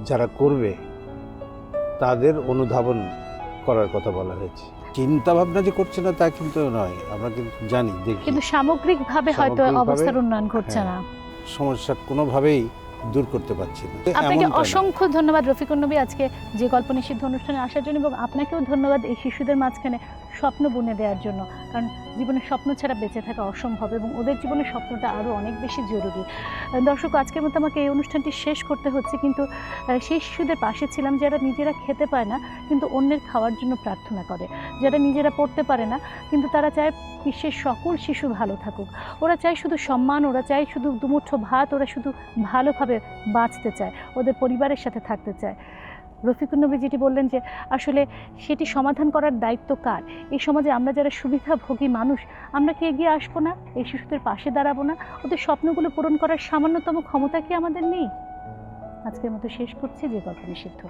যারা করবে তাদের অনুধাবন করার কথা বলা হয়েছে। চিন্তা ভাবনা যে করছে না তা কিন্তু নয়, আমরা কিন্তু জানি, দেখি, কিন্তু সামগ্রিকভাবে হয়তো অবস্থার উন্নয়ন ঘটছে না। সমস্যা কোনোভাবেই দূর করতে পারছি না। আপনাকে এমনটা না। অসংখ্য ধন্যবাদ রফিকুন নবী আজকে যে গল্প নিষিদ্ধ অনুষ্ঠানে আসার জন্য, এবং আপনাকেও ধন্যবাদ এই শিশুদের মাঝখানে স্বপ্ন বুনে দেওয়ার জন্য, কারণ জীবনের স্বপ্ন ছাড়া বেঁচে থাকা অসম্ভব এবং ওদের জীবনের স্বপ্নটা আরও অনেক বেশি জরুরি। দর্শক, আজকের মতো আমাকে এই অনুষ্ঠানটি শেষ করতে হচ্ছে, কিন্তু সেই শিশুদের পাশে ছিলাম যারা নিজেরা খেতে পায় না কিন্তু অন্যের খাওয়ার জন্য প্রার্থনা করে, যারা নিজেরা পড়তে পারে না কিন্তু তারা চায় বিশ্বের সকল শিশু ভালো থাকুক, ওরা চায় শুধু সম্মান, ওরা চায় শুধু দুমুঠো ভাত, ওরা শুধু ভালোভাবে বাঁচতে চায়, ওদের পরিবারের সাথে থাকতে চায়। রফিকুন নবী যেটি বললেন যে আসলে সেটি সমাধান করার দায়িত্ব কার? এই সমাজে আমরা যারা সুবিধাভোগী মানুষ, আমরা কি এগিয়ে আসবো না? এই শিশুদের পাশে দাঁড়াবো না? ওদের স্বপ্নগুলো পূরণ করার সামান্যতম ক্ষমতা কি আমাদের নেই? আজকের মতো শেষ করছি যে গল্প নিষিদ্ধ।